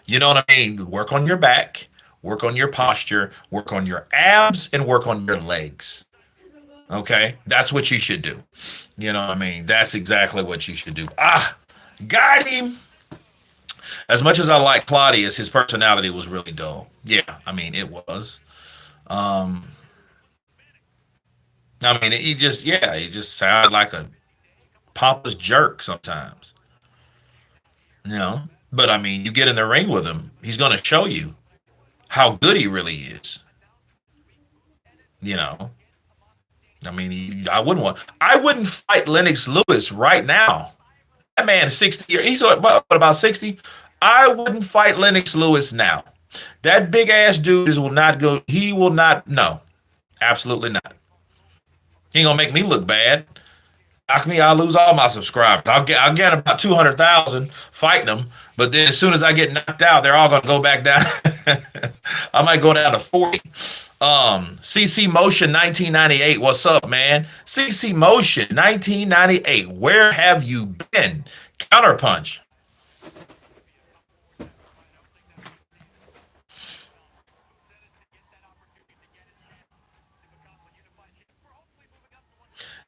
[SPEAKER 1] You know what I mean? Work on your back, work on your posture, work on your abs, and work on your legs. Okay? That's what you should do. You know what I mean? That's exactly what you should do. Got him. As much as I like Claudius, his personality was really dull. Yeah, I mean, it was. He just sounded like a pompous jerk sometimes. But I mean, you get in the ring with him, he's going to show you how good he really is. You know, I wouldn't fight Lennox Lewis right now. That man is 60 years. He's what, about 60. I wouldn't fight Lennox Lewis now. That big ass dude will not go. He will not. No, absolutely not. He ain't gonna make me look bad. Knock me, I'll lose all my subscribers. I'll get about 200,000 fighting them. But then as soon as I get knocked out, they're all gonna go back down. I might go down to 40. CC Motion 1998. What's up, man? CC Motion 1998. Where have you been? Counterpunch.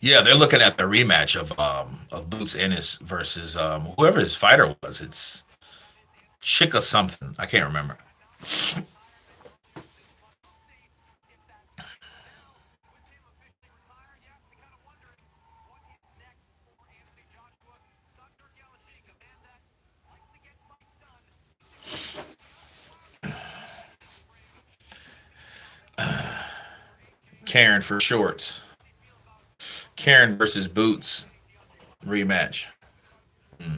[SPEAKER 1] Yeah, they're looking at the rematch of Boots Ennis versus whoever his fighter was. It's Chick or something. I can't remember. Karen for shorts. Karen versus Boots rematch. Mm.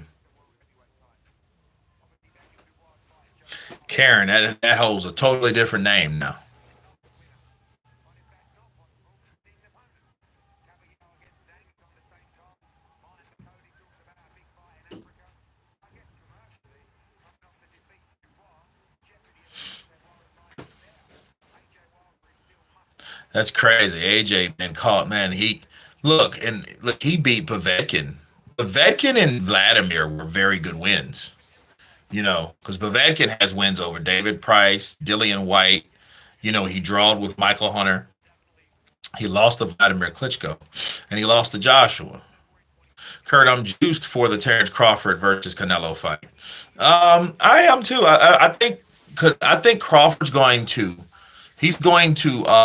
[SPEAKER 1] Karen, that holds a totally different name now. That's crazy. AJ been caught, man. He beat Povetkin. Povetkin and Vladimir were very good wins. Because Povetkin has wins over David Price, Dillian White. He drawed with Michael Hunter. He lost to Vladimir Klitschko, and he lost to Joshua. Kurt, I'm juiced for the Terrence Crawford versus Canelo fight. I am too. I think Crawford's going to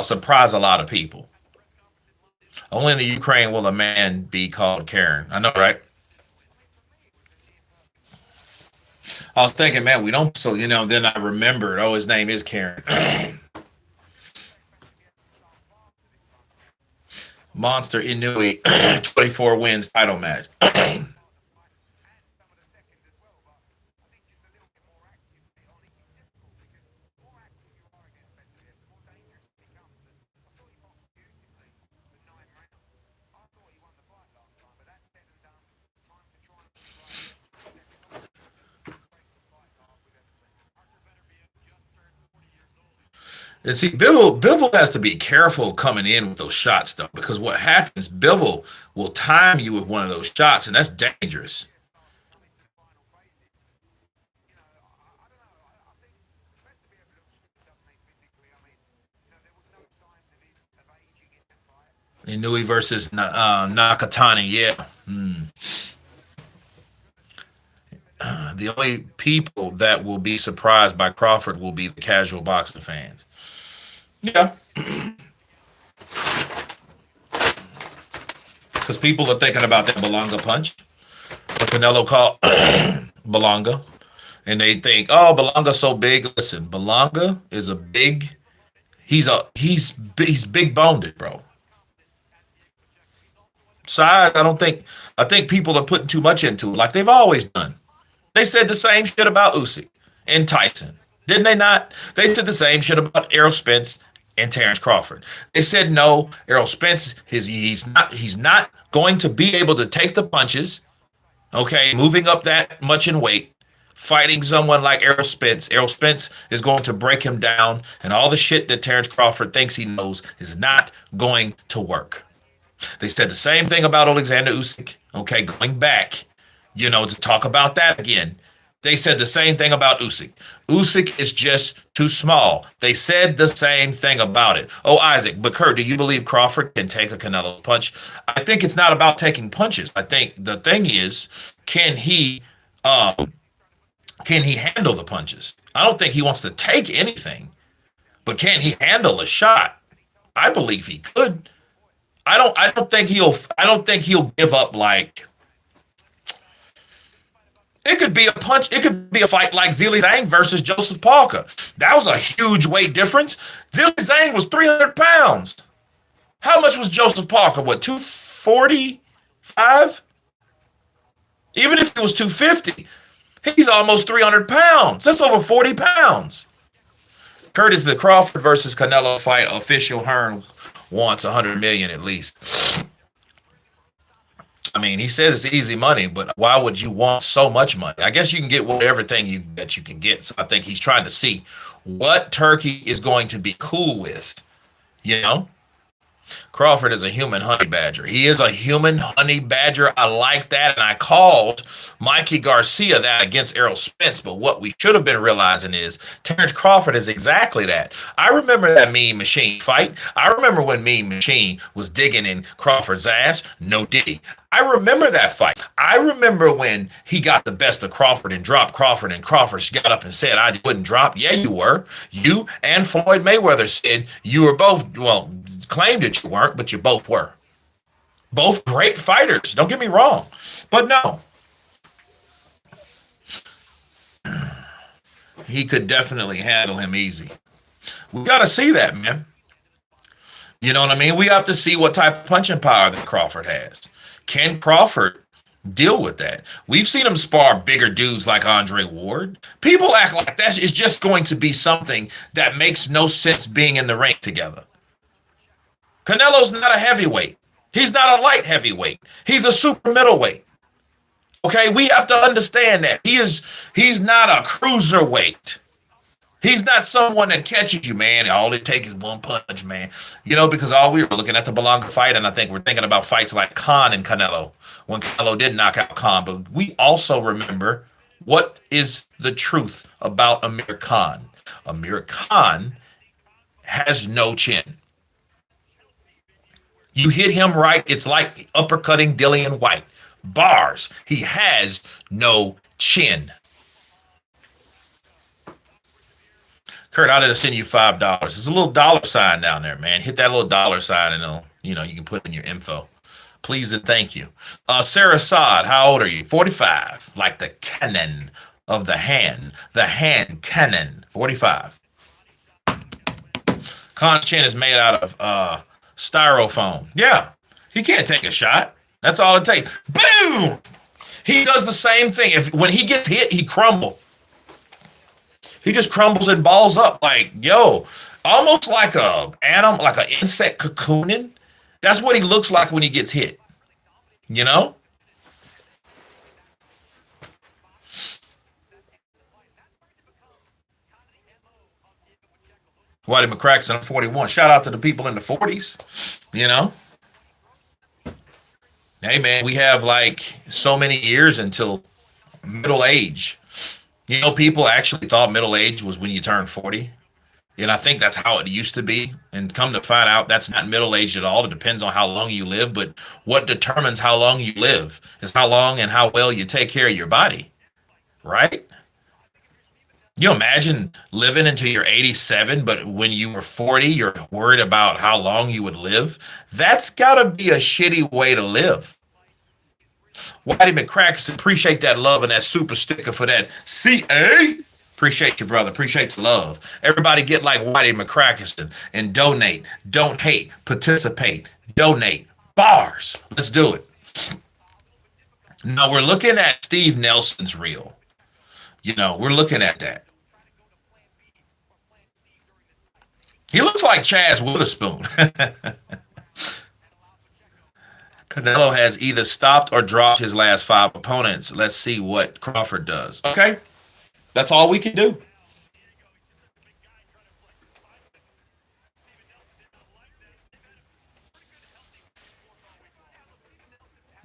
[SPEAKER 1] surprise a lot of people. Only in the Ukraine will a man be called Karen. I know, right? I was thinking, man, we don't. So then I remembered. Oh, his name is Karen. Monster Inui, 24 wins title match. And see, Bivol has to be careful coming in with those shots, though, because what happens, Bivol will time you with one of those shots, and that's dangerous. Inui versus Nakatani, yeah. The only people that will be surprised by Crawford will be the casual boxing fans. Yeah, because people are thinking about that Belonga punch, what Canelo called Belonga, and they think, oh, Belonga's so big. Listen, Belonga is a big. He's big boned, bro. Size, I don't think. I think people are putting too much into it, like they've always done. They said the same shit about Usyk and Tyson, didn't they not? They said the same shit about Errol Spence and Terrence Crawford. They said no, Errol Spence, he's not going to be able to take the punches. Okay, moving up that much in weight, fighting someone like Errol Spence. Errol Spence is going to break him down, and all the shit that Terrence Crawford thinks he knows is not going to work. They said the same thing about Alexander Usyk. Okay, going back, to talk about that again. They said the same thing about Usyk. Usyk is just too small. They said the same thing about it. Oh, Isaac, but Kurt, do you believe Crawford can take a Canelo punch? I think it's not about taking punches. I think the thing is, can he um, can he handle the punches? I don't think he wants to take anything, but can he handle a shot? I believe he could. I don't think he'll give up like it could be a punch. It could be a fight like Zili Zhang versus Joseph Parker. That was a huge weight difference. Zili Zhang was 300 pounds. How much was Joseph Parker? What, 245? Even if it was 250, he's almost 300 pounds. That's over 40 pounds. Curtis, the Crawford versus Canelo fight official Hearn wants 100 million at least. I mean, he says it's easy money, but why would you want so much money? I guess you can get whatever thing that you can get. So I think he's trying to see what Turkey is going to be cool with. You know, Crawford is a human honey badger. He is a human honey badger. I like that. And I called Mikey Garcia that against Errol Spence. But what we should have been realizing is Terrence Crawford is exactly that. I remember that Mean Machine fight. I remember when Mean Machine was digging in Crawford's ass. No diddy. I remember that fight. I remember when he got the best of Crawford and dropped Crawford, and Crawford got up and said, I wouldn't drop. Yeah, you were. You and Floyd Mayweather said you were both, well, claimed that you weren't, but you both were. Both great fighters. Don't get me wrong. But no, he could definitely handle him easy. We got to see that, man. You know what I mean? We have to see what type of punching power that Crawford has. Can Crawford deal with that? We've seen him spar bigger dudes like Andre Ward. People act like that is just going to be something that makes no sense being in the ring together. Canelo's not a heavyweight. He's not a light heavyweight. He's a super middleweight. Okay, we have to understand that he's not a cruiserweight. He's not someone that catches you, man. All it takes is one punch, man. You know, because all we were looking at the Belonga fight, and I think we're thinking about fights like Khan and Canelo when Canelo did knock out Khan. But we also remember what is the truth about Amir Khan. Amir Khan has no chin. You hit him right, it's like uppercutting Dillian White. Bars. He has no chin. Kurt, I did to send you $5. There's a little dollar sign down there, man. Hit that little dollar sign and it'll, you can put in your info. Please and thank you. Sarah Saad, how old are you? 45. Like the cannon of the hand. The hand cannon. 45. Khan's chin is made out of styrofoam. Yeah. He can't take a shot. That's all it takes. Boom! He does the same thing. When he gets hit, he crumbles. He just crumbles and balls up like, almost like like an insect cocooning. That's what he looks like when he gets hit. You know? Whitey McCracken, I'm 41. Shout out to the people in the 40s. You know? Hey, man, we have like so many years until middle age. People actually thought middle age was when you turn 40. And I think that's how it used to be. And come to find out, that's not middle age at all. It depends on how long you live. But what determines how long you live is how long and how well you take care of your body. Right? You imagine living until you're 87, but when you were 40, you're worried about how long you would live. That's got to be a shitty way to live. Whitey McCracken, appreciate that love and that super sticker for that. CA, appreciate you, brother. Appreciate the love. Everybody get like Whitey McCracken and donate. Don't hate. Participate. Donate. Bars. Let's do it. Now we're looking at Steve Nelson's reel. We're looking at that. He looks like Chaz Witherspoon. Canelo has either stopped or dropped his last 5 opponents. Let's see what Crawford does. Okay? That's all we can do.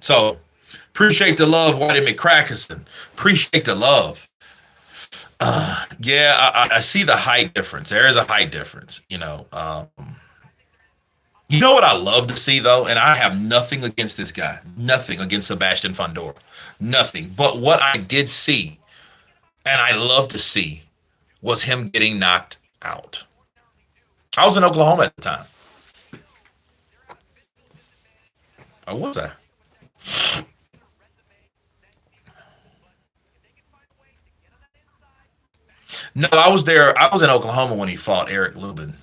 [SPEAKER 1] So, appreciate the love, Whitey McCracken. Appreciate the love. I see the height difference. There is a height difference, You know what I love to see, though? And I have nothing against this guy. Nothing against Sebastian Fundora. Nothing. But what I did see, and I love to see, was him getting knocked out. I was in Oklahoma at the time. Or was I? No, I was there. I was in Oklahoma when he fought Eric Lubin.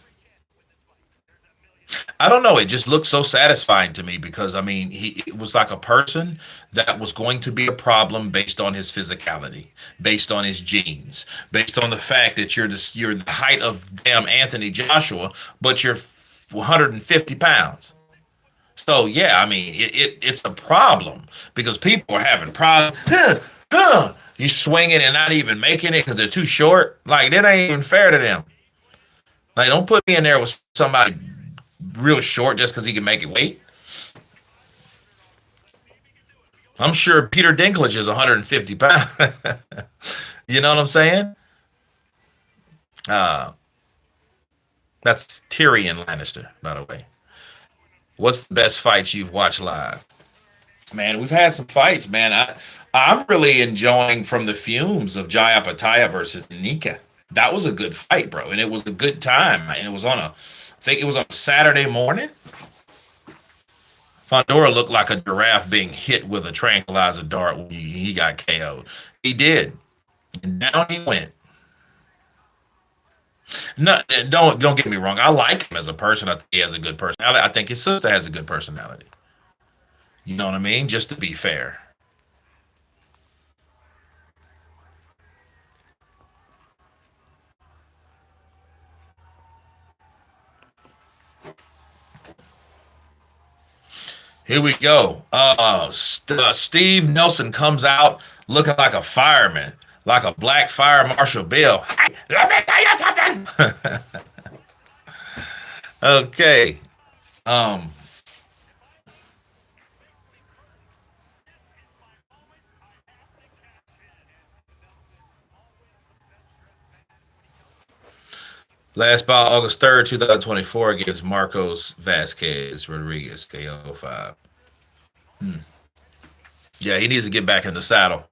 [SPEAKER 1] I don't know. It just looked so satisfying to me because, it was like a person that was going to be a problem based on his physicality, based on his genes, based on the fact that you're the height of damn Anthony Joshua, but you're 150 pounds. So, yeah, it's a problem because people are having problems. You swinging and not even making it because they're too short. Like, that ain't even fair to them. Like, don't put me in there with somebody real short just because he can make it weight. I'm sure Peter Dinklage is 150 pounds. You know what I'm saying? That's Tyrion Lannister, by the way. What's the best fights you've watched live? Man, we've had some fights, man. I'm really enjoying From the Fumes of Jaya Pataya versus Nika. That was a good fight, bro, and it was a good time. And it was I think it was on a Saturday morning. Fundora looked like a giraffe being hit with a tranquilizer dart when he got KO'd. He did, and down he went. No, don't get me wrong. I like him as a person. I think he has a good personality. I think his sister has a good personality. You know what I mean? Just to be fair. Here we go. Steve Nelson comes out looking like a fireman, like a black fire marshal Bill. Hey, let me tell you something. Okay. Um, Last bout August 3rd, 2024 against Marcos Vasquez Rodriguez, KO 5. Hmm. Yeah, he needs to get back in the saddle.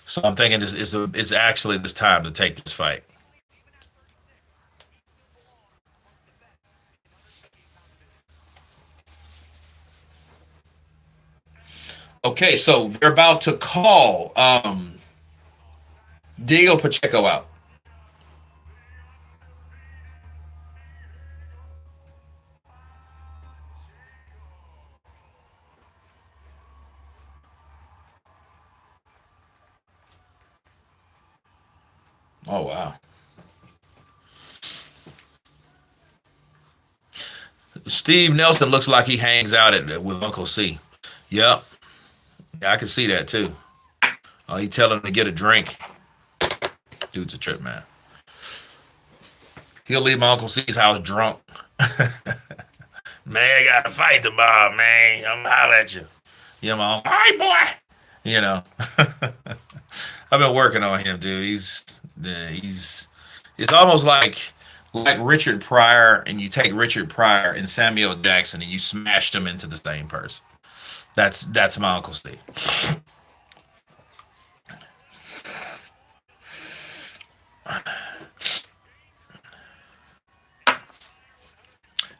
[SPEAKER 1] So I'm thinking it's actually this time to take this fight. Okay, so they're about to call Diego Pacheco out. Oh wow. Steve Nelson looks like he hangs out with Uncle C. Yep. Yeah, I can see that too. Oh, he tell him to get a drink. Dude's a trip, man. He'll leave my Uncle C's house drunk. Man, I got to fight tomorrow, man. I'm gonna holler at you. You know, my uncle, all right, boy. You know, I've been working on him, dude. He's it's almost like Richard Pryor, and you take Richard Pryor and Samuel Jackson, and you smashed them into the same person. That's my Uncle Steve.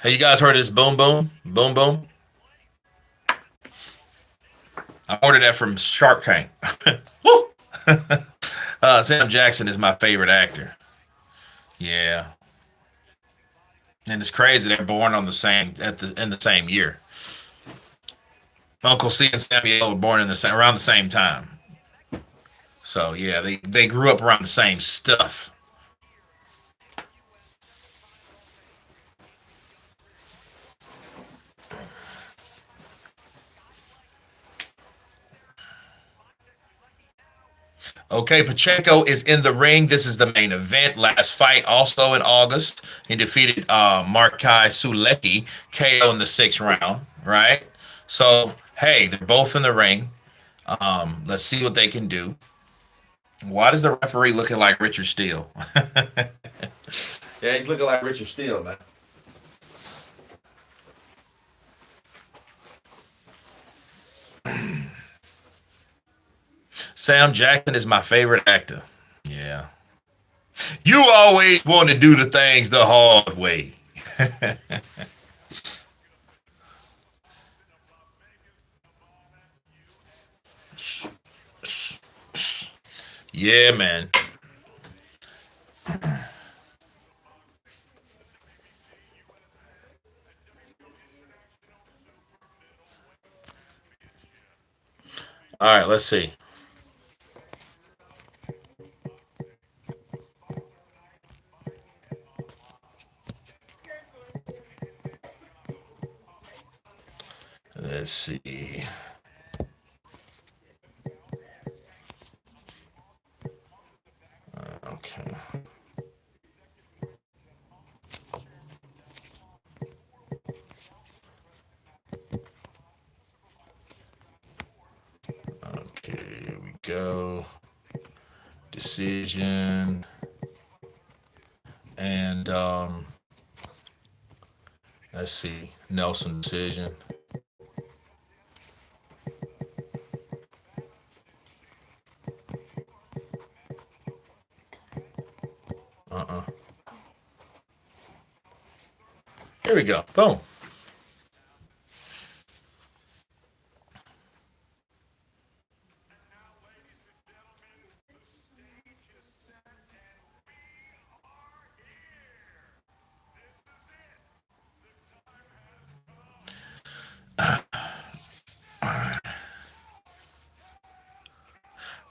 [SPEAKER 1] Hey, you guys heard of this boom boom boom boom? I ordered that from Shark Tank. Woo! Sam Jackson is my favorite actor. Yeah, and it's crazy they're born on the same at the in the same year. Uncle C and Samuel were born in the same around the same time. So yeah, they grew up around the same stuff. Okay, Pacheco is in the ring. This is the main event. Last fight, also in August, he defeated Markai Sulecki KO in the sixth round. Right. So hey, they're both in the ring. Let's see what they can do. Why does the referee looking like Richard Steele? Yeah, he's looking like Richard Steele, man. Sam Jackson is my favorite actor. Yeah. You always want to do the things the hard way. Yeah, man. All right, let's see. Let's see. Okay. Okay, here we go. Decision. And let's see. Nelson decision. Uh-uh. Here we go. Boom.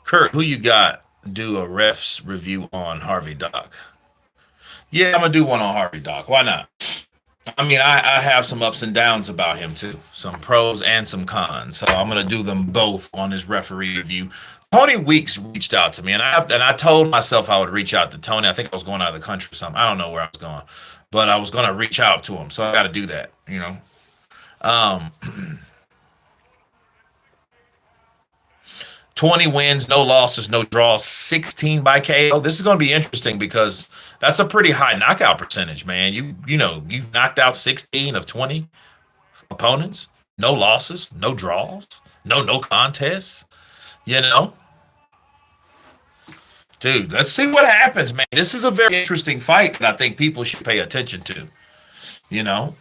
[SPEAKER 1] Kurt, who you got? Do a refs review on Harvey Doc. Yeah, I'm gonna do one on Harvey Doc. Why not? I mean, I have some ups and downs about him too, some pros and some cons. So I'm gonna do them both on his referee review. Tony Weeks reached out to me, and I told myself I would reach out to Tony. I think I was going out of the country or something. I don't know where I was going, but I was gonna reach out to him. So I got to do that. Um, 20 wins, no losses, no draws, 16 by KO. This is going to be interesting because that's a pretty high knockout percentage, man. You've knocked out 16 of 20 opponents, no losses, no draws, no contests. You know, dude, let's see what happens, man. This is a very interesting fight that I think people should pay attention to. You know,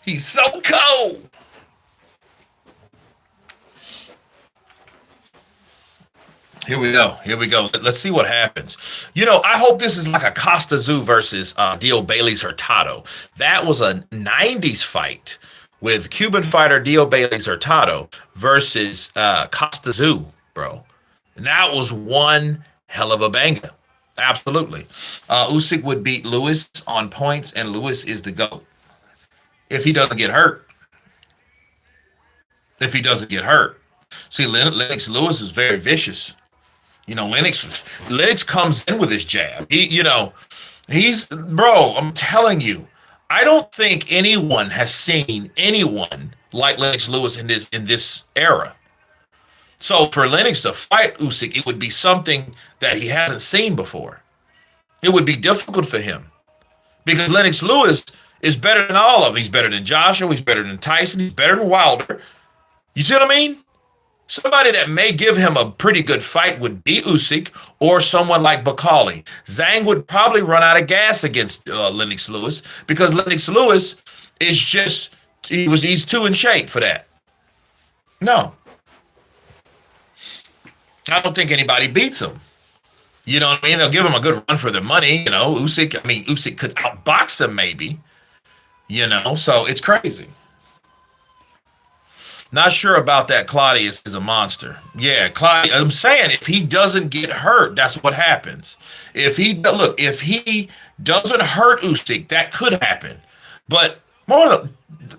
[SPEAKER 1] he's so cold. Here we go. Here we go. Let's see what happens. I hope this is like a Costa Zoo versus Dio Bailey's Hurtado. That was a 90s fight with Cuban fighter Dio Bailey's Hurtado versus Costa Zoo, bro. And that was one hell of a banger. Absolutely. Usyk would beat Lewis on points, and Lewis is the GOAT. If he doesn't get hurt. If he doesn't get hurt. See, Lennox Lewis is very vicious. Lennox comes in with his jab. He's bro. I'm telling you, I don't think anyone has seen anyone like Lennox Lewis in this era. So for Lennox to fight Usyk, it would be something that he hasn't seen before. It would be difficult for him because Lennox Lewis is better than all of them. He's better than Joshua. He's better than Tyson. He's better than Wilder. You see what I mean? Somebody that may give him a pretty good fight would be Usyk or someone like Bakali. Zhang would probably run out of gas against Lennox Lewis because Lennox Lewis is he's too in shape for that. No. I don't think anybody beats him. You know what I mean? They'll give him a good run for their money. Usyk could outbox him maybe. So it's crazy. Not sure about that. Claudius is a monster. Yeah, Claudius. I'm saying if he doesn't get hurt, that's what happens. If he doesn't hurt Usyk, that could happen. But more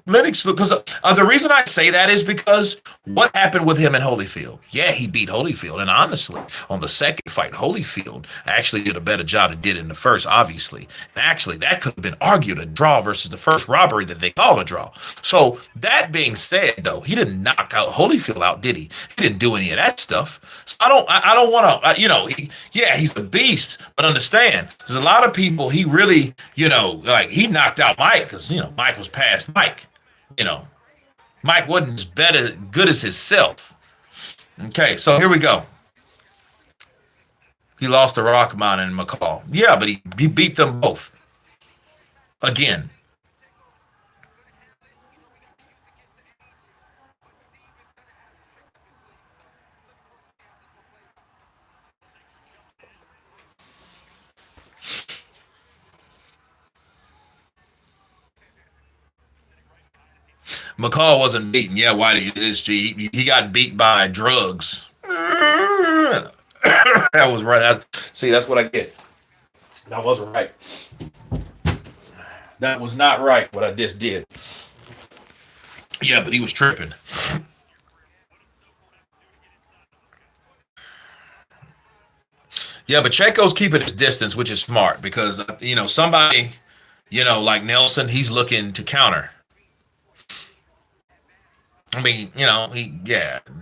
[SPEAKER 1] Lennox, because the reason I say that is because what happened with him in Holyfield? Yeah, he beat Holyfield, and honestly, on the second fight, Holyfield actually did a better job than did in the first, obviously. And actually, that could have been argued a draw versus the first robbery that they call a draw. So that being said, though, he didn't knock out Holyfield out, did he? He didn't do any of that stuff. So I don't want to, he's a beast, but understand, there's a lot of people he really, he knocked out Mike because, Mike was past Mike. Mike wasn't as good as himself. Okay, so here we go. He lost to Rockman and McCall. Yeah, but he beat them both. Again. McCall wasn't beaten. Yeah, why did he got beat by drugs. That was right. See, that's what I get. That wasn't right. That was not right what I just did. Yeah, but he was tripping. Yeah, but Checo's keeping his distance, which is smart because somebody, like Nelson, he's looking to counter. I mean,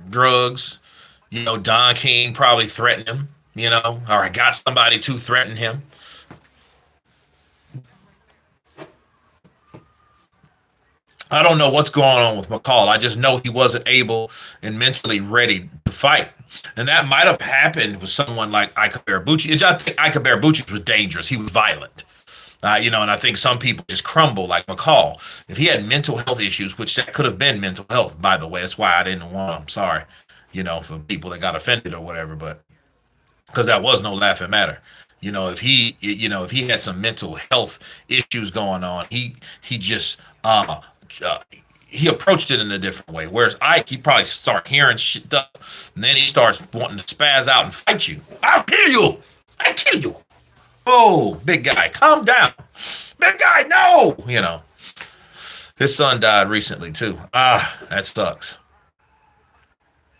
[SPEAKER 1] drugs, Don King probably threatened him, or I got somebody to threaten him. I don't know what's going on with McCall. I just know he wasn't able and mentally ready to fight. And that might have happened with someone like Ika Barabucci. I think Ika Barabucci was dangerous. He was violent. And I think some people just crumble like McCall. If he had mental health issues, which that could have been mental health, by the way, that's why I didn't want. I'm sorry, for people that got offended or whatever, but because that was no laughing matter. If he had some mental health issues going on, he just uh he approached it in a different way. Whereas Ike, he probably start hearing shit up, and then he starts wanting to spaz out and fight you. I'll kill you. I kill you. Oh, big guy, calm down. Big guy, no. You know, his son died recently too. Ah, that sucks.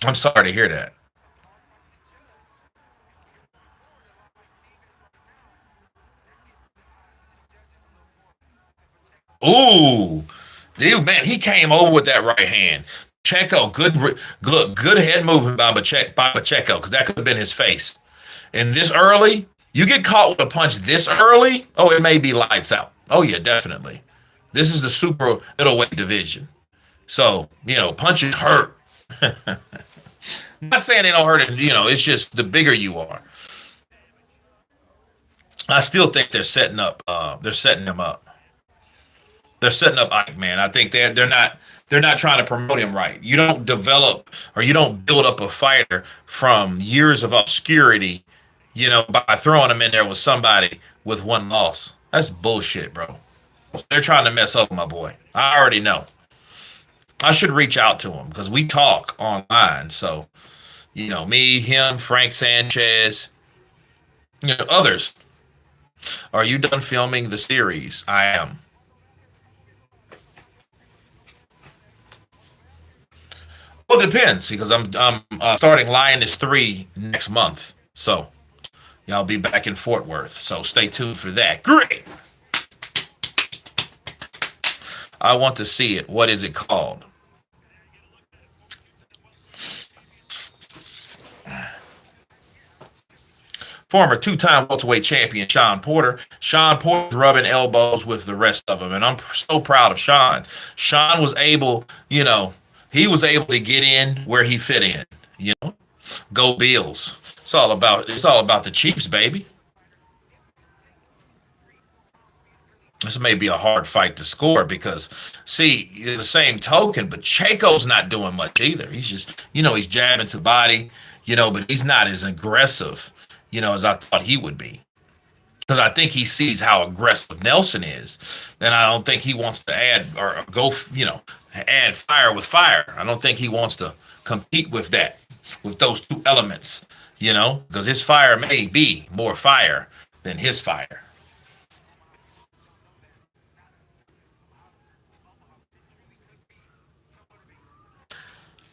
[SPEAKER 1] I'm sorry to hear that. Ooh, dude, man, he came over with that right hand. Checo, good head movement by Pacheco, because that could have been his face. And this early, you get caught with a punch this early, oh, it may be lights out. Oh yeah, definitely. This is the super middleweight division, so punches hurt. Not saying they don't hurt, it's just the bigger you are. I still think they're setting up. They're setting him up. They're setting up Ike, man. I think they're not trying to promote him right. You don't develop or you don't build up a fighter from years of obscurity, by throwing him in there with somebody with one loss. That's bullshit, bro. They're trying to mess up my boy. I already know. I should reach out to him because we talk online. So, me, him, Frank Sanchez, others. Are you done filming the series? I am. Well, it depends because I'm starting Lioness 3 next month. So, y'all be back in Fort Worth. So, stay tuned for that. Great. I want to see it. What is it called? Former two-time welterweight champion Sean Porter. Sean Porter's rubbing elbows with the rest of them, and I'm so proud of Sean. Sean was able, he was able to get in where he fit in. Go Bills. It's all about the Chiefs, baby. This may be a hard fight to score because, see, the same token, but Chaco's not doing much either. He's just, he's jabbing to the body, but he's not as aggressive, as I thought he would be. Because I think he sees how aggressive Nelson is, and I don't think he wants to add or go, add fire with fire. I don't think he wants to compete with that, with those two elements, because his fire may be more fire than his fire.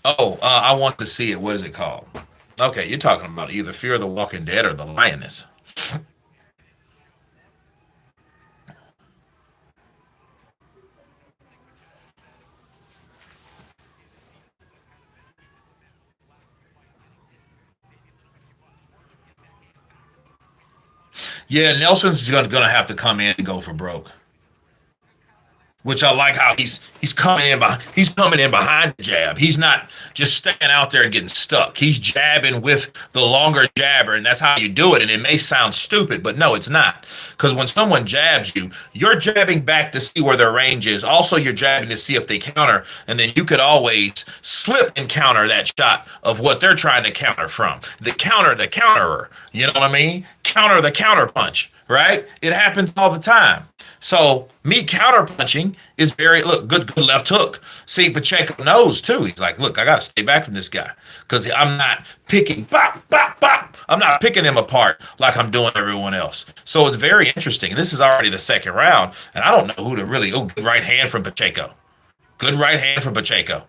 [SPEAKER 1] Oh, I want to see it. What is it called? Okay, you're talking about either Fear of the Walking Dead or The Lioness. Yeah, Nelson's gonna have to come in and go for broke. Which I like how he's coming in behind, he's coming in behind the jab. He's not just staying out there and getting stuck. He's jabbing with the longer jabber, and that's how you do it. And it may sound stupid, but no, it's not. Because when someone jabs you, you're jabbing back to see where their range is. Also, you're jabbing to see if they counter, and then you could always slip and counter that shot of what they're trying to counter from. The counterer. You know what I mean? Counter the counter punch, right? It happens all the time. So me counter punching is very good left hook. See, Pacheco knows too. He's like, look, I gotta stay back from this guy because I'm not picking bop, bop, bop. I'm not picking him apart like I'm doing everyone else. So it's very interesting. This is already the second round, and I don't know who to really. Oh, good right hand from Pacheco. Good right hand from Pacheco.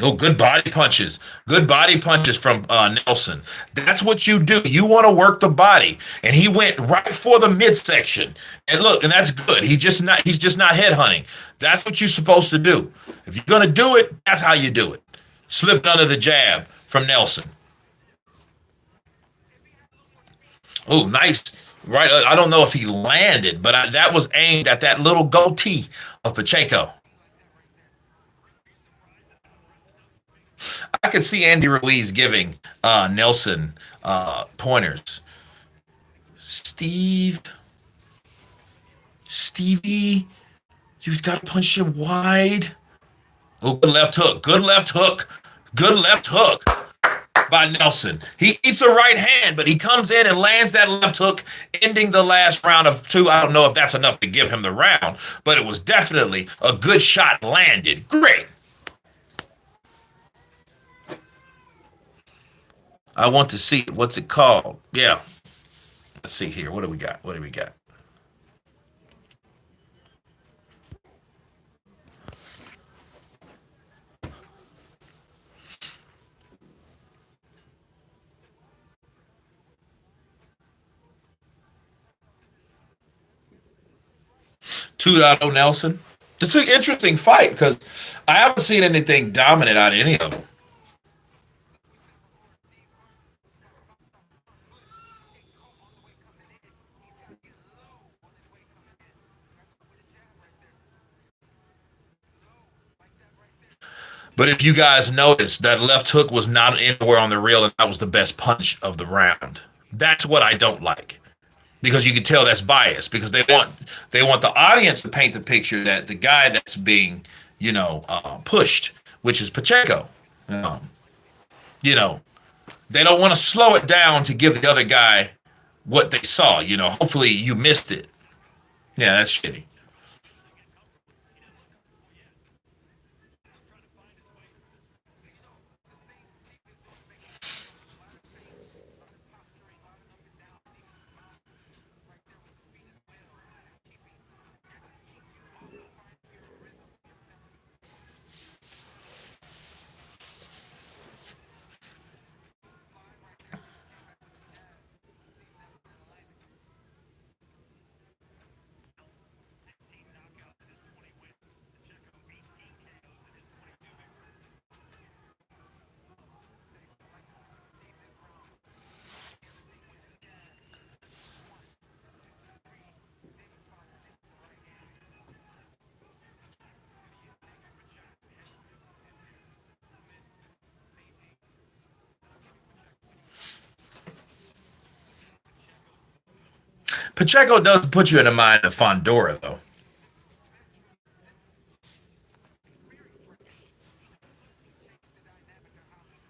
[SPEAKER 1] Oh, good body punches. Good body punches from Nelson. That's what you do. You want to work the body, and he went right for the midsection. And look, and that's good. He's just not head hunting. That's what you're supposed to do. If you're gonna do it, that's how you do it. Slipped under the jab from Nelson. Oh, nice. Right. I don't know if he landed, but that was aimed at that little goatee of Pacheco. I could see Andy Ruiz giving Nelson pointers. Stevie, you've got to punch him wide. Oh, good left hook. Good left hook. Good left hook. by Nelson. He eats a right hand, but he comes in and lands that left hook, ending the last round of two. I don't know if that's enough to give him the round, but it was definitely a good shot landed. Great. I want to see it. What's it called? Yeah. Let's see here. What do we got? What do we got? Two Nelson. It's an interesting fight because I haven't seen anything dominant out of any of them. But if you guys notice, that left hook was not anywhere on the reel, and that was the best punch of the round. That's what I don't like, because you can tell that's biased because they want the audience to paint the picture that the guy that's being pushed, which is Pacheco, um, you know they don't want to slow it down to give the other guy what they saw. Hopefully you missed it. Yeah, that's shitty. Pacheco does put you in the mind of Fondora, though.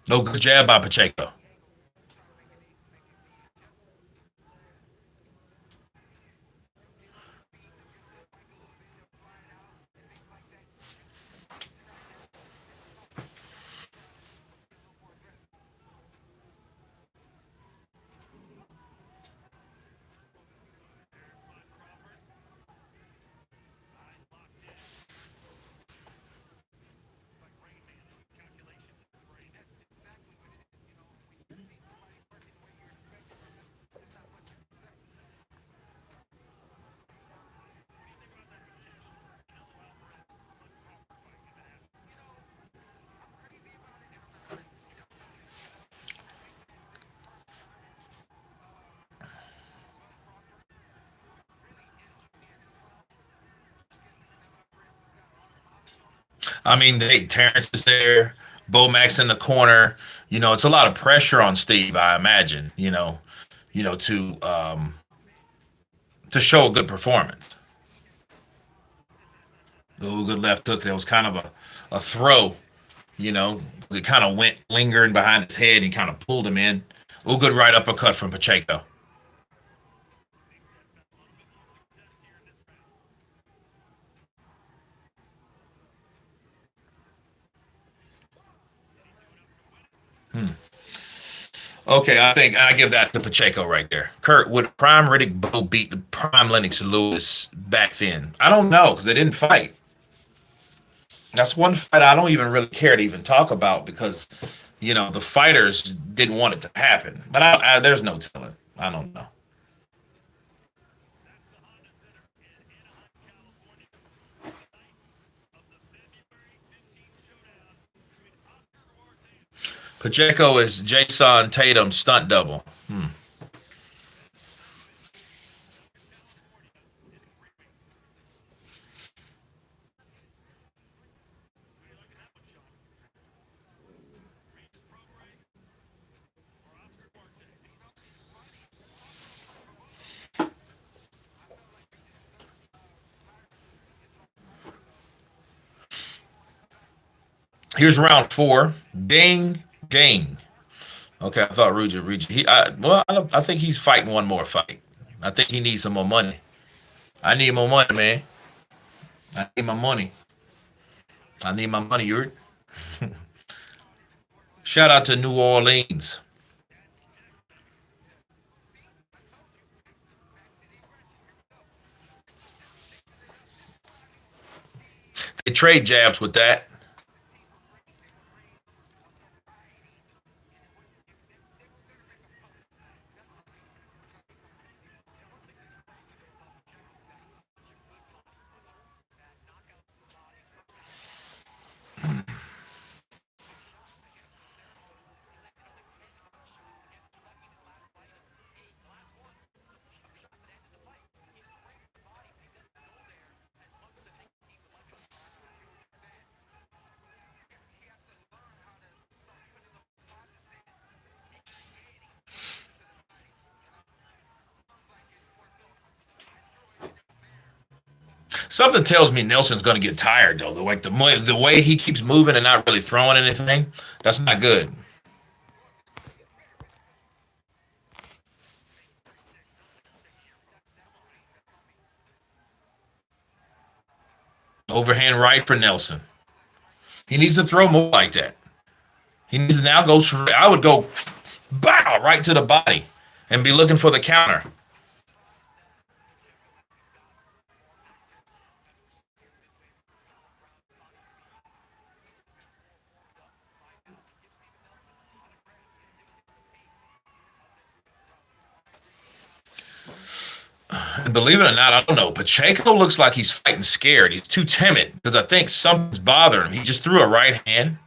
[SPEAKER 1] No good jab by Pacheco. I mean, Terrence is there, Bo Max in the corner. It's a lot of pressure on Steve, I imagine. To show a good performance. Oh, good left hook. That was kind of a throw. It kind of went lingering behind his head and kind of pulled him in. Oh, good right uppercut from Pacheco. Hmm. Okay, I think I give that to Pacheco right there. Kurt, would Prime Riddick Bowe beat the Prime Lennox Lewis back then? I don't know because they didn't fight. That's one fight I don't even really care to even talk about because, the fighters didn't want it to happen. But there's no telling. I don't know. Pacheco is Jason Tatum's stunt double. Hmm. Here's round four. Ding, ding. Okay, I thought Ruja. I think he's fighting one more fight. I think he needs some more money. I need more money, man. I need my money. I need my money, Yuri. Shout out to New Orleans. They trade jabs with that. Something tells me Nelson's going to get tired though. The way he keeps moving and not really throwing anything, that's not good. Overhand right for Nelson. He needs to throw more like that. He needs to now go. I would go, bow right to the body, and be looking for the counter. And believe it or not, I don't know. Pacheco looks like he's fighting scared. He's too timid because I think something's bothering him. He just threw a right hand.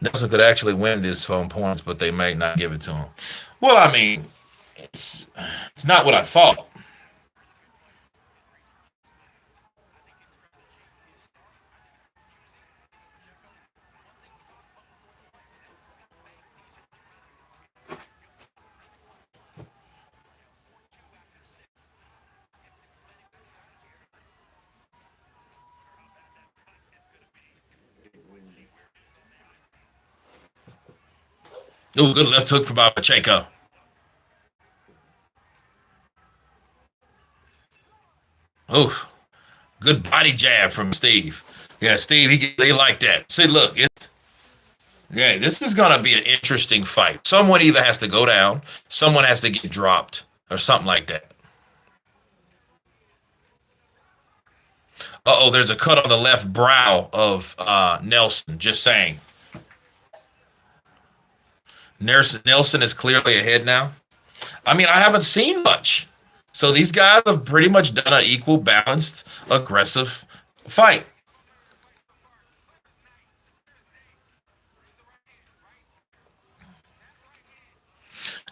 [SPEAKER 1] Nelson could actually win this on points, but they may not give it to him. Well, I mean, it's it's not what I thought. Oh, good left hook for Bob Pacheco. Oh, good body jab from Steve. Yeah, Steve, he like that. See, look, yeah, this is gonna be an interesting fight. Someone either has to go down, someone has to get dropped, or something like that. Uh oh, there's a cut on the left brow of Nelson. Just saying. Nelson is clearly ahead now. I mean, I haven't seen much. So these guys have pretty much done an equal, balanced, aggressive fight.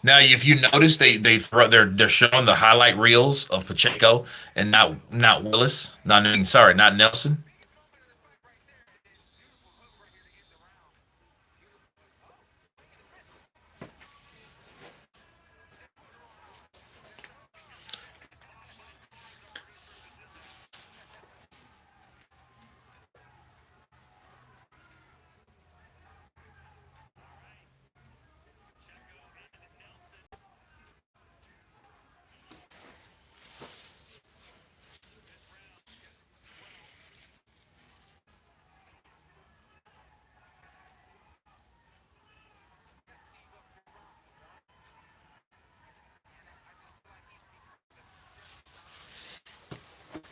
[SPEAKER 1] Now, if you notice, they're showing the highlight reels of Pacheco and not Willis. Not sorry, not Nelson.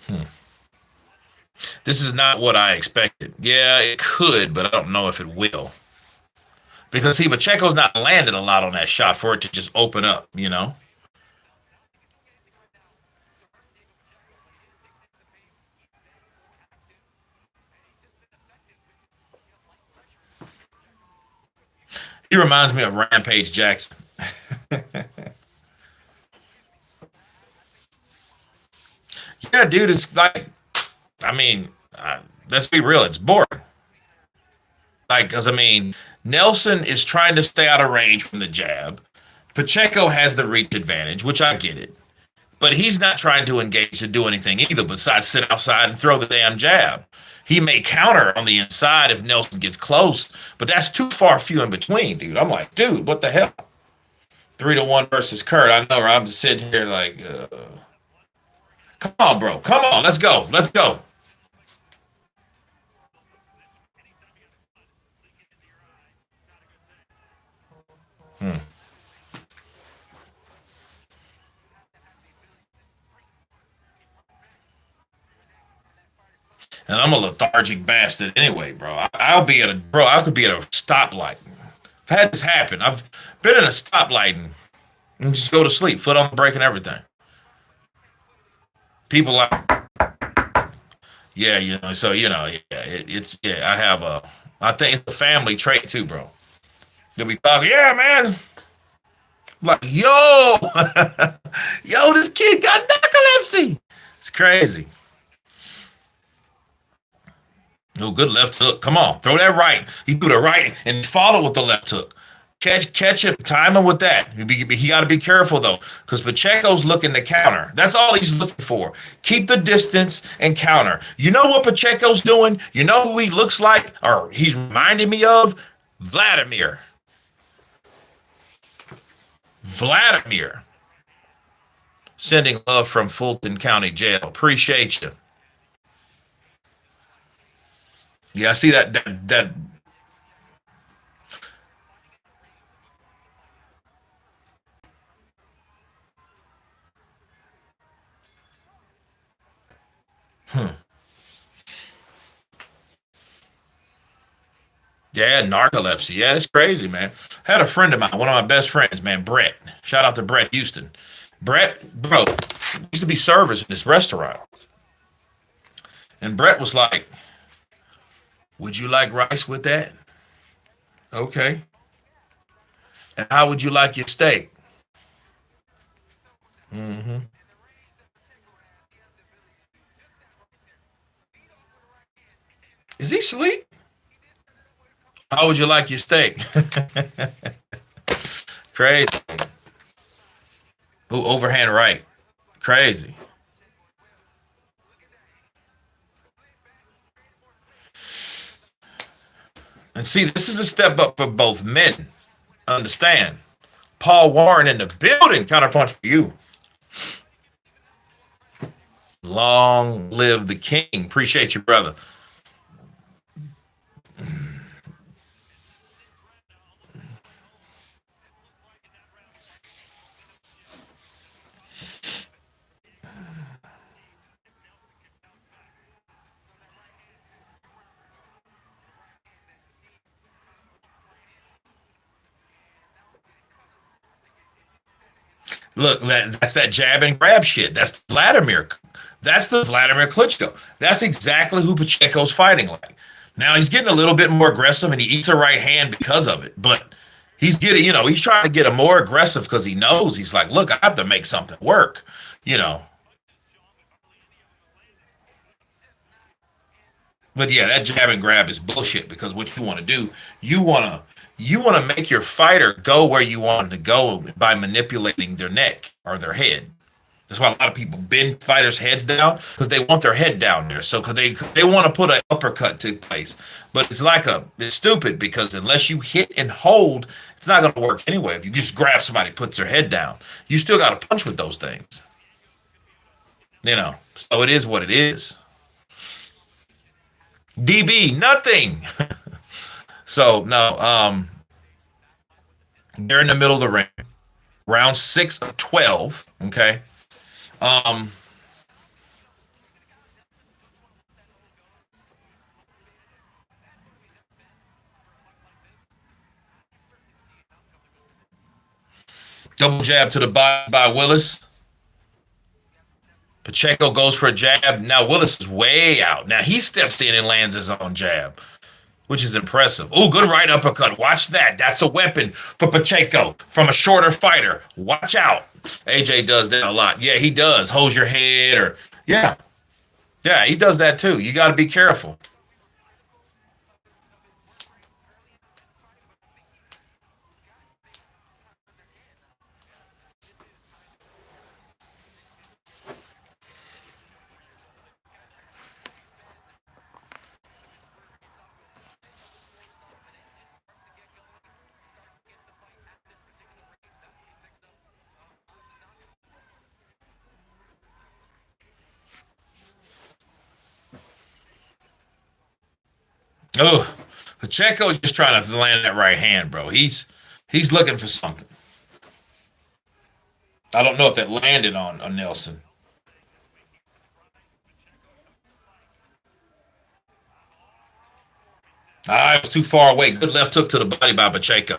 [SPEAKER 1] Hmm. This is not what I expected. Yeah, it could, but I don't know if it will. Because see, Pacheco's not landed a lot on that shot for it to just open up, you know? He reminds me of Rampage Jackson. Yeah, dude, it's like, I mean, Let's be real, it's boring. Like, because I mean, Nelson is trying to stay out of range from the jab. Pacheco has the reach advantage, which I get it. But he's not trying to engage to do anything either besides sit outside and throw the damn jab. He may counter on the inside if Nelson gets close, but that's too far few in between, dude. I'm like, dude, what the hell? 3-1 versus Kurt. I know, I'm just sitting here like, come on, bro. Come on. Let's go. Let's go. Hmm. And I'm a lethargic bastard anyway, bro. I'll be at a bro. I could be at a stoplight. I've had this happen. I've been in a stoplight and just go to sleep, foot on the brake and everything. People like, yeah, So yeah, it's yeah. I have a. I think it's a family trait too, bro. They'll be talking, yeah, man. I'm like, yo, yo, this kid got narcolepsy. It's crazy. Oh, good left hook. Come on, throw that right. He threw the right and follow with the left hook. Catch him, time him with that. He got to be careful though, because Pacheco's looking to counter. That's all he's looking for. Keep the distance and counter. You know what Pacheco's doing? You know who he looks like, or he's reminding me of? Vladimir. Vladimir. Sending love from Fulton County Jail. Appreciate you. Yeah, I see that. Hmm. Yeah, narcolepsy. Yeah, it's crazy, man. Had a friend of mine, one of my best friends, man, Brett. Shout out to Brett Houston. Brett, bro, used to be servers in this restaurant. And Brett was like, would you like rice with that? Okay. And how would you like your steak? Mm-hmm. Is he asleep? How would you like your steak? Crazy. Ooh, overhand right. Crazy. And see, this is a step up for both men. Understand? Paul Warren in the building. Counterpunch for you. Long live the king. Appreciate you, brother. Look, that's that jab and grab shit. That's Vladimir. That's the Vladimir Klitschko. That's exactly who Pacheco's fighting like. Now he's getting a little bit more aggressive and he eats a right hand because of it. But he's getting, he's trying to get a more aggressive because he knows he's like, look, I have to make something work. You know. But yeah, that jab and grab is bullshit because what you want to do, you want to you want to make your fighter go where you want them to go by manipulating their neck or their head. That's why a lot of people bend fighters' heads down because they want their head down there. So because they want to put an uppercut to place, but it's stupid because unless you hit and hold, it's not going to work anyway. If you just grab somebody, puts their head down, you still got to punch with those things. So it is what it is. DB, nothing. So no, they're in the middle of the ring, round 6 of 12. Okay. Um, Double jab to the body by Willis. Pacheco goes for a jab. Now Willis is way out. Now he steps in and lands his own jab, which is impressive. Oh, good right uppercut. Watch that. That's a weapon for Pacheco from a shorter fighter. Watch out. AJ does that a lot. Yeah, he does. Holds your head or yeah. Yeah, he does that too. You got to be careful. Oh, Pacheco's just trying to land that right hand, bro. He's looking for something. I don't know if that landed on Nelson. Ah, it was too far away. Good left hook to the body by Pacheco.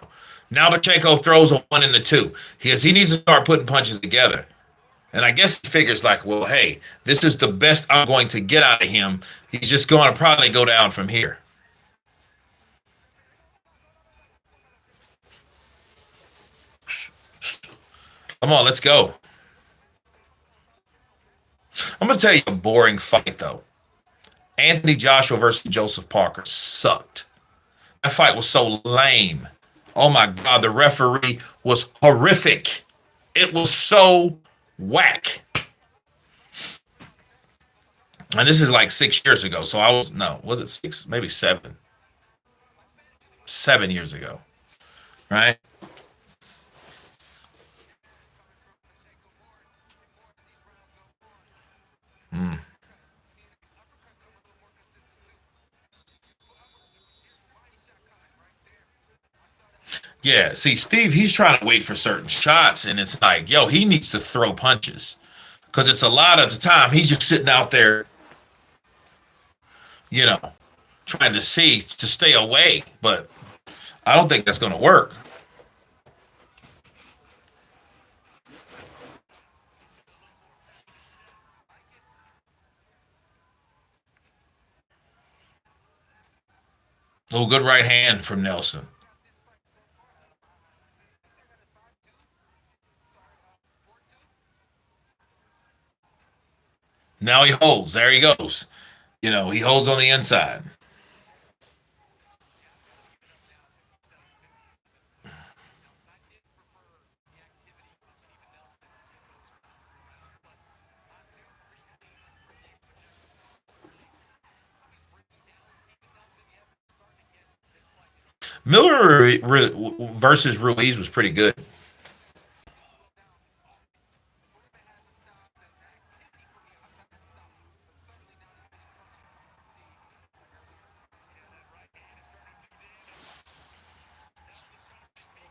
[SPEAKER 1] Now Pacheco throws a one and a two. He needs to start putting punches together. And I guess he figures like, well, hey, this is the best I'm going to get out of him. He's just going to probably go down from here. Come on, let's go. I'm going to tell you a boring fight, though. Anthony Joshua versus Joseph Parker sucked. That fight was so lame. Oh my God, the referee was horrific. It was so whack. And this is like 6 years ago. So I was, no, was it six? Maybe seven. 7 years ago, right? Mm. Yeah, see, Steve, he's trying to wait for certain shots, and it's like, yo, he needs to throw punches because it's a lot of the time he's just sitting out there, you know, trying to see to stay away. But I don't think that's going to work. Oh, good right hand from Nelson. Now he holds. There he goes. He holds on the inside. Miller versus Ruiz was pretty good.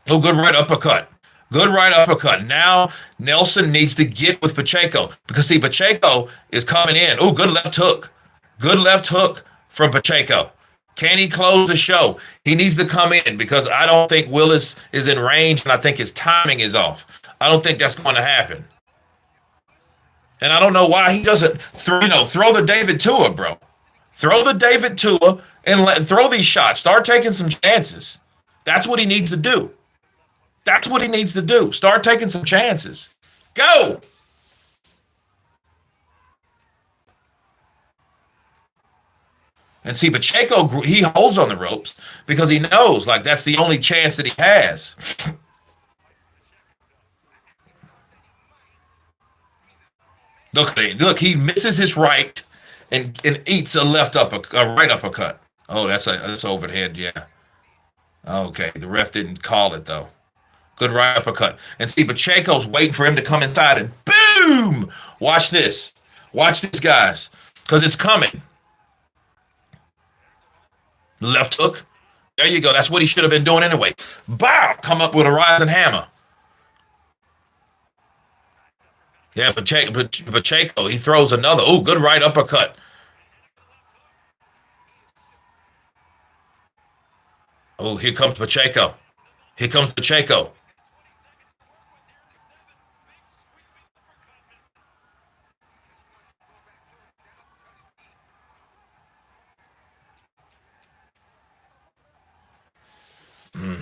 [SPEAKER 1] Oh, good right uppercut. Good right uppercut. Now Nelson needs to get with Pacheco because see Pacheco is coming in. Oh, good left hook. Good left hook from Pacheco. Can he close the show? He needs to come in because I don't think Willis is in range and I think his timing is off. I don't think that's going to happen. And I don't know why he doesn't throw the David Tua, bro. Throw the David Tua and throw these shots. Start taking some chances. That's what he needs to do. That's what he needs to do. Start taking some chances. Go. And see, Pacheco, he holds on the ropes because he knows like that's the only chance that he has. Look, he misses his right and eats a a right uppercut. Oh, that's overhead, yeah. Okay, the ref didn't call it though. Good right uppercut. And see, Pacheco's waiting for him to come inside and boom! Watch this. Watch this, guys. Because it's coming. Left hook. There you go. That's what he should have been doing anyway. Bow! Come up with a rising hammer. Yeah, Pacheco, he throws another. Oh, good right uppercut. Oh, here comes Pacheco. Here comes Pacheco. Mm.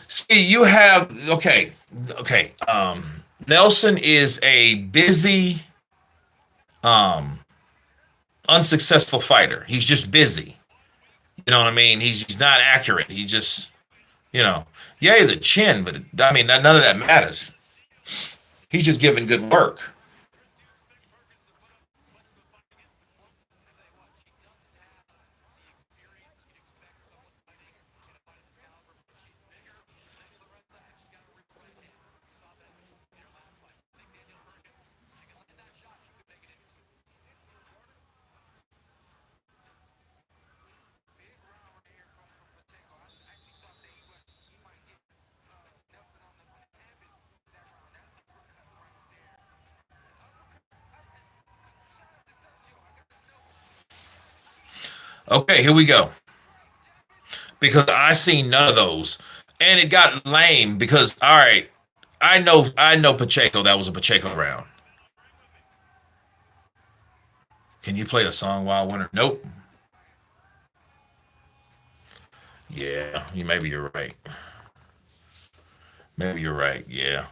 [SPEAKER 1] See, you have okay. Nelson is a busy, um, unsuccessful fighter. He's just busy. You know what I mean? He's not accurate. He just, yeah, he's a chin, but I mean, none of that matters. He's just giving good work. Okay, here we go. Because I seen none of those, and it got lame. Because all right, I know Pacheco. That was a Pacheco round. Can you play a song while winner? Nope. Yeah, maybe you're right. Maybe you're right. Yeah.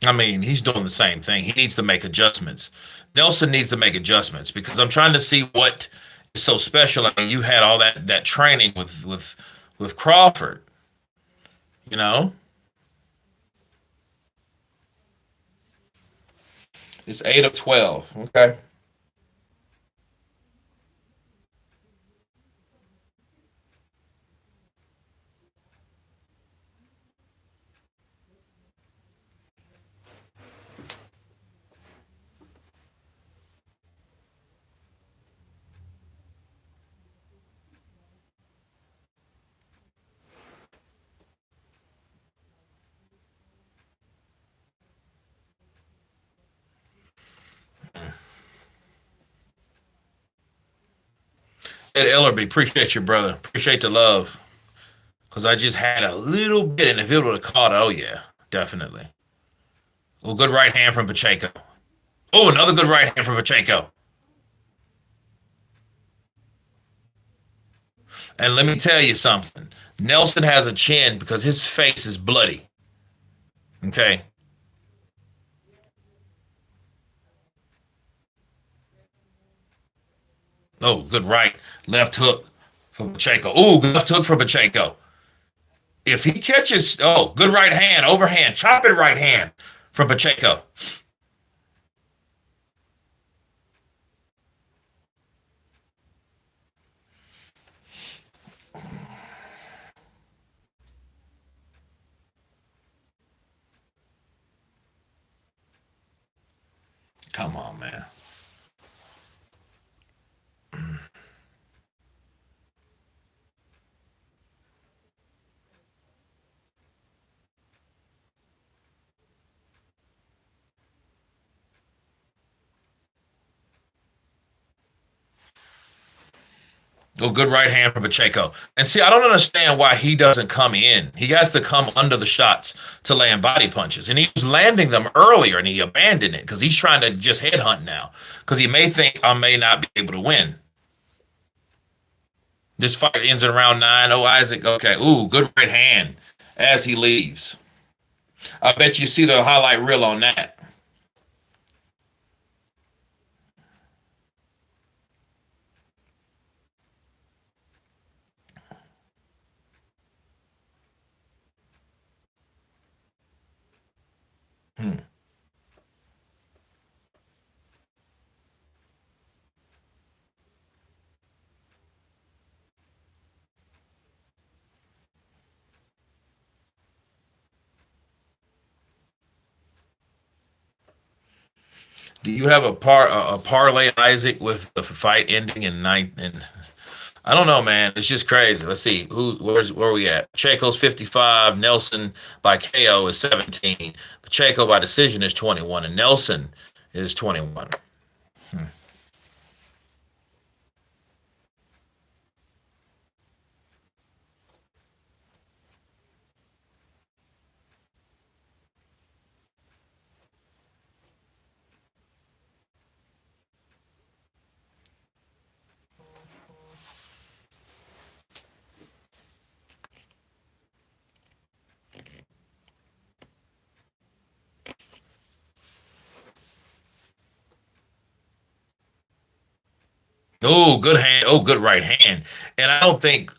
[SPEAKER 1] I mean, he's doing the same thing. He needs to make adjustments. Nelson needs to make adjustments because I'm trying to see what is so special. I mean, you had all that training with Crawford, you know? It's 8 of 12. Okay. Ed Ellerby, appreciate you, brother. Appreciate the love. Because I just had a little bit, and if it would have caught, oh yeah, definitely. Oh, good right hand from Pacheco. Oh, another good right hand from Pacheco. And let me tell you something. Nelson has a chin because his face is bloody. Okay. Oh, good right. Left hook for Pacheco. Oh, good left hook for Pacheco. If he catches, oh, good right hand, overhand, chop it right hand from Pacheco. Come on, man. Oh, good right hand from Pacheco. And see, I don't understand why he doesn't come in. He has to come under the shots to land body punches. And he was landing them earlier and he abandoned it because he's trying to just headhunt now. Because he may think I may not be able to win. This fight ends in round nine. Oh, Isaac. Okay. Ooh, good right hand as he leaves. I bet you see the highlight reel on that. Hmm. Do you have a parlay, Isaac, with the fight ending in ninth? And I don't know, man. It's just crazy. Let's see where are we at? Pacheco's 55. Nelson by KO is 17. Pacheco by decision is 21, and Nelson is 21. Hmm. Oh, good hand. Oh, good right hand. And I don't think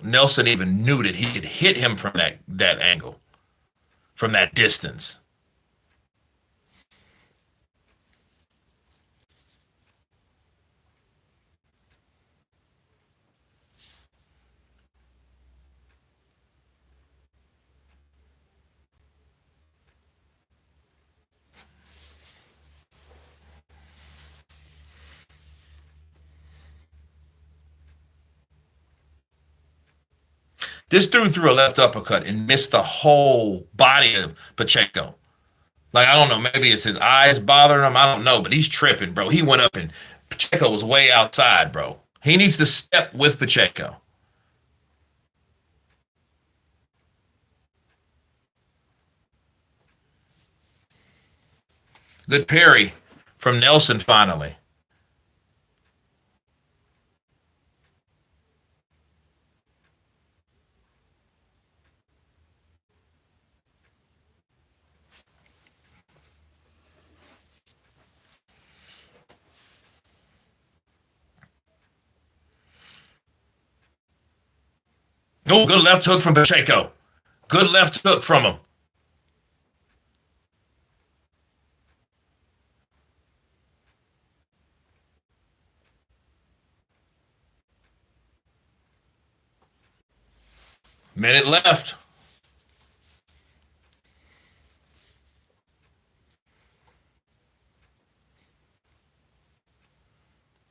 [SPEAKER 1] Nelson even knew that he could hit him from that angle, from that distance. This dude threw a left uppercut and missed the whole body of Pacheco. Like, I don't know, maybe it's his eyes bothering him. I don't know, but he's tripping, bro. He went up and Pacheco was way outside, bro. He needs to step with Pacheco. Good parry from Nelson finally. Oh, good left hook from Pacheco. Good left hook from him. Minute left.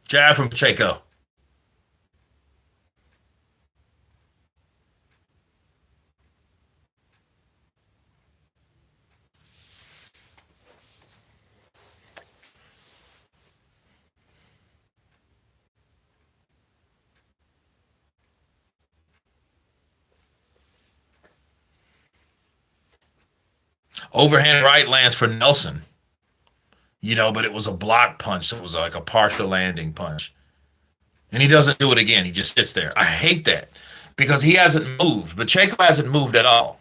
[SPEAKER 1] Jab from Pacheco. Overhand right lands for Nelson. But it was a block punch. So it was like a partial landing punch. And he doesn't do it again. He just sits there. I hate that because he hasn't moved. Pacheco hasn't moved at all.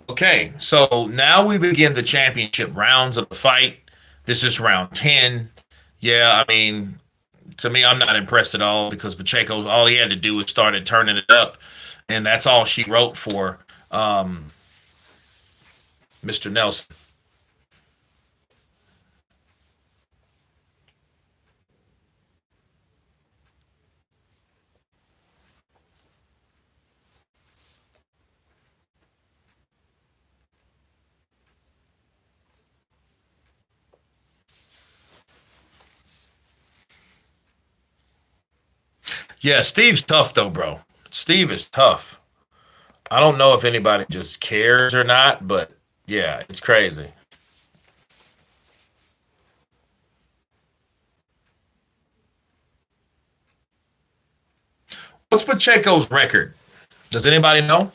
[SPEAKER 1] Okay, so now we begin the championship rounds of the fight. This is round 10. Yeah, I mean, to me, I'm not impressed at all because Pacheco, all he had to do was started turning it up, and that's all she wrote for Mr. Nelson. Yeah, Steve's tough though, bro. Steve is tough. I don't know if anybody just cares or not, but yeah, it's crazy. What's Pacheco's record? Does anybody know?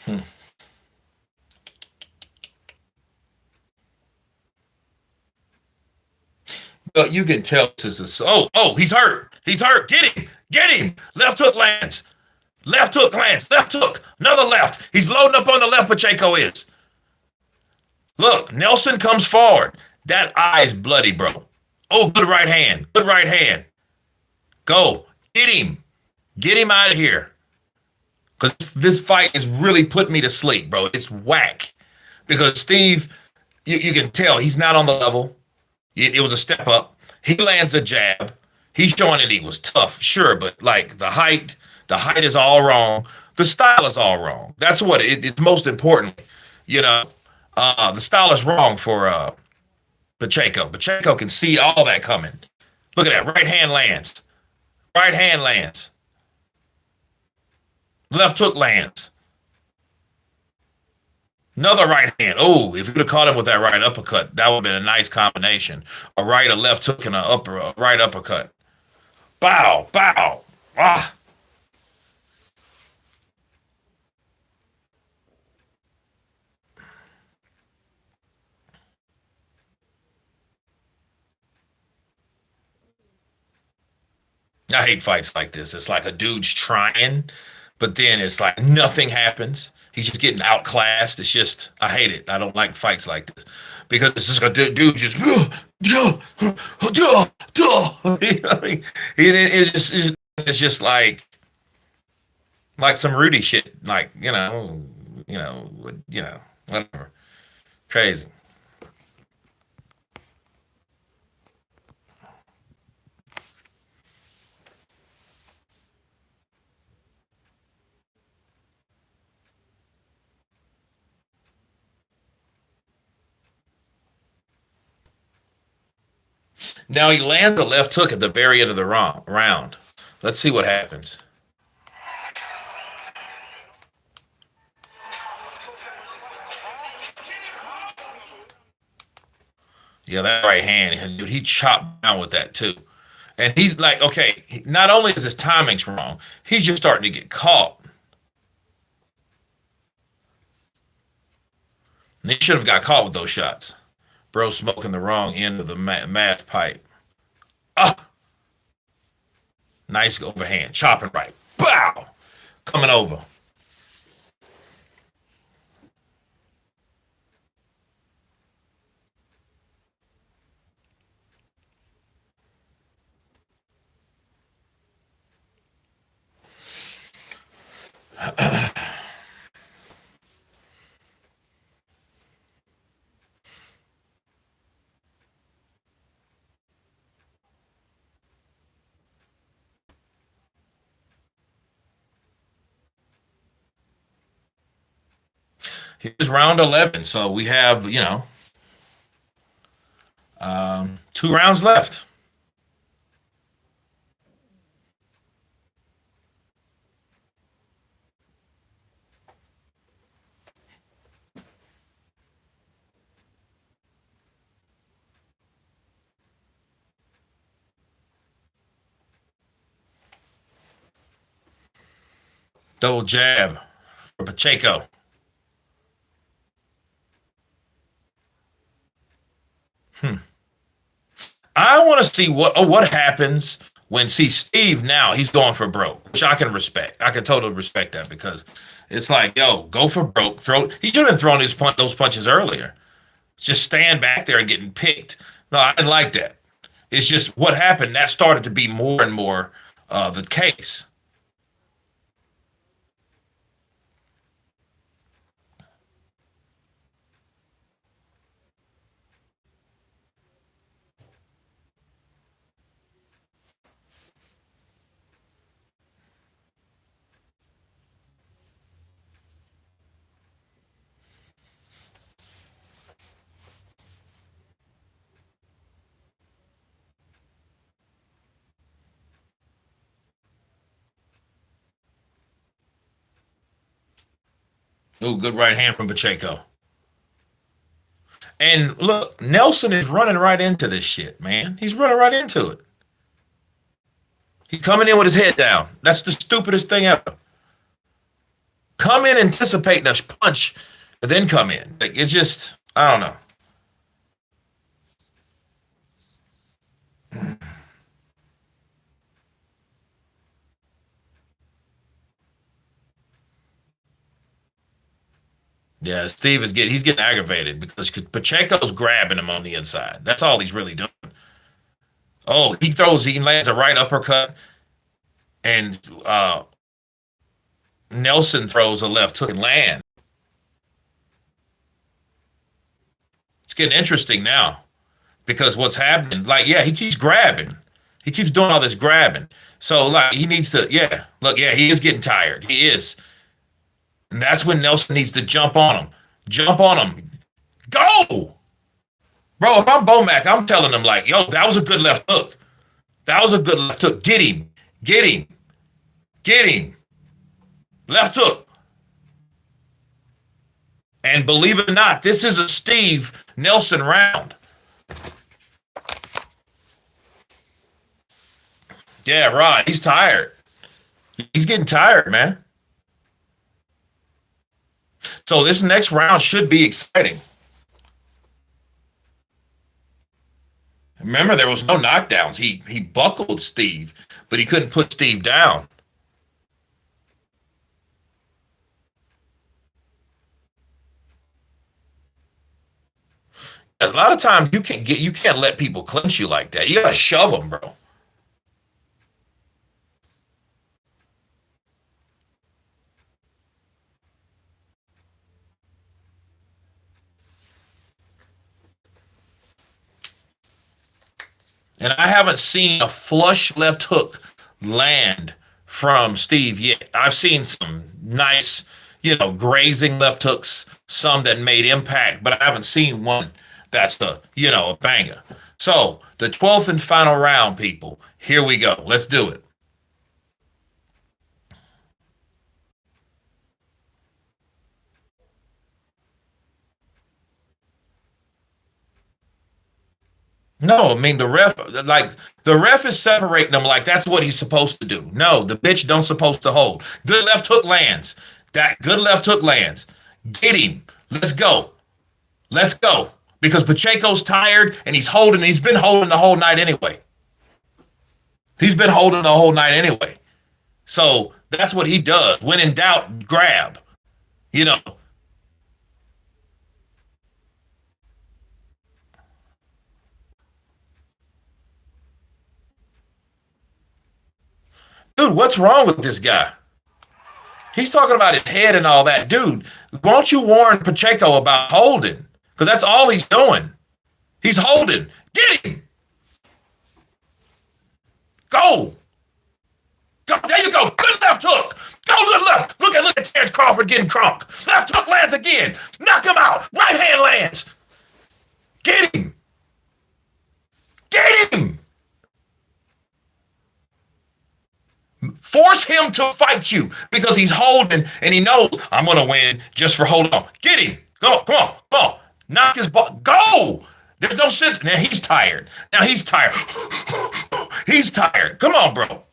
[SPEAKER 1] Hmm. But you can tell this is he's hurt. He's hurt. Get him. Get him. Left hook lands. Left hook lands. Left hook. Another left. He's loading up on the left. Pacheco is. Look, Nelson comes forward. That eye is bloody, bro. Oh, good right hand. Good right hand. Go. Get him. Get him out of here. Because this fight is really putting me to sleep, bro. It's whack. Because Steve, you can tell he's not on the level. It was a step up. He lands a jab. He's showing that he was tough, sure, but like the height is all wrong. The style is all wrong. That's what it's most important. You know, the style is wrong for Pacheco. Pacheco can see all that coming. Look at that. Right hand lands. Right hand lands. Left hook lands. Another right hand. Oh, if you would have caught him with that right uppercut, that would have been a nice combination. A right, a left hook, and a right uppercut. Bow, bow. Ah. I hate fights like this. It's like a dude's trying, but then it's like nothing happens. He's just getting outclassed. It's just, I hate it. I don't like fights like this because it's just a dude just, you know what I mean? It's just like some Rudy shit, like whatever, crazy. Now he lands the left hook at the very end of the round. Let's see what happens. Yeah, that right hand, dude, he chopped down with that too. And he's like, okay, not only is his timing's wrong, he's just starting to get caught. And he should have got caught with those shots. Bro smoking the wrong end of the math pipe. Ah, nice overhand, chopping right. Bow, coming over. Here's round 11. So we have, 2 rounds left. Double jab for Pacheco. Hmm. I want to see what happens when see Steve now he's going for broke, which I can respect. I can totally respect that because it's like, yo, go for broke. He should have been throwing those punches earlier. Just stand back there and getting picked. No, I didn't like that. It's just what happened. That started to be more and more the case. Ooh, good right hand from Pacheco. And look, Nelson is running right into this shit, man. He's running right into it. He's coming in with his head down. That's the stupidest thing ever. Come in anticipating a punch, and then come in. Like it's just, I don't know. Yeah, Steve is he's getting aggravated because Pacheco's grabbing him on the inside. That's all he's really doing. Oh, he lands a right uppercut, and Nelson throws a left hook and land. It's getting interesting now because what's happening, like, yeah, he keeps grabbing. He keeps doing all this grabbing. So, like, he needs to, yeah, look, yeah, he is getting tired. He is. And that's when Nelson needs to jump on him. Jump on him. Go! Bro, if I'm Bomac, I'm telling him, like, yo, that was a good left hook. That was a good left hook. Get him. Get him. Get him. Left hook. And believe it or not, this is a Steve Nelson round. Yeah, Rod, he's tired. He's getting tired, man. So this next round should be exciting. Remember, there was no knockdowns. He buckled Steve, but he couldn't put Steve down. A lot of times you can't let people clinch you like that. You gotta shove them, bro. And I haven't seen a flush left hook land from Steve yet. I've seen some nice, grazing left hooks, some that made impact, but I haven't seen one that's a banger. So the 12th and final round, people. Here we go. Let's do it. No, I mean the ref is separating them like that's what he's supposed to do. No, the bitch don't supposed to hold. Good left hook lands. That good left hook lands. Get him. Let's go. Let's go. Because Pacheco's tired and he's holding. He's been holding the whole night anyway. He's been holding the whole night anyway. So that's what he does. When in doubt, grab. You know, dude, what's wrong with this guy? He's talking about his head and all that. Dude, won't you warn Pacheco about holding? Because that's all he's doing. He's holding. Get him. Go. Go. There you go. Good left hook. Go to the left. Look at Terrence Crawford getting crunked. Left hook lands again. Knock him out. Right hand lands. Get him. Get him. Force him to fight you because he's holding and he knows I'm going to win just for holding on. Get him. Come on. Knock his ball. Go. There's no sense. Now he's tired. He's tired. Come on, bro.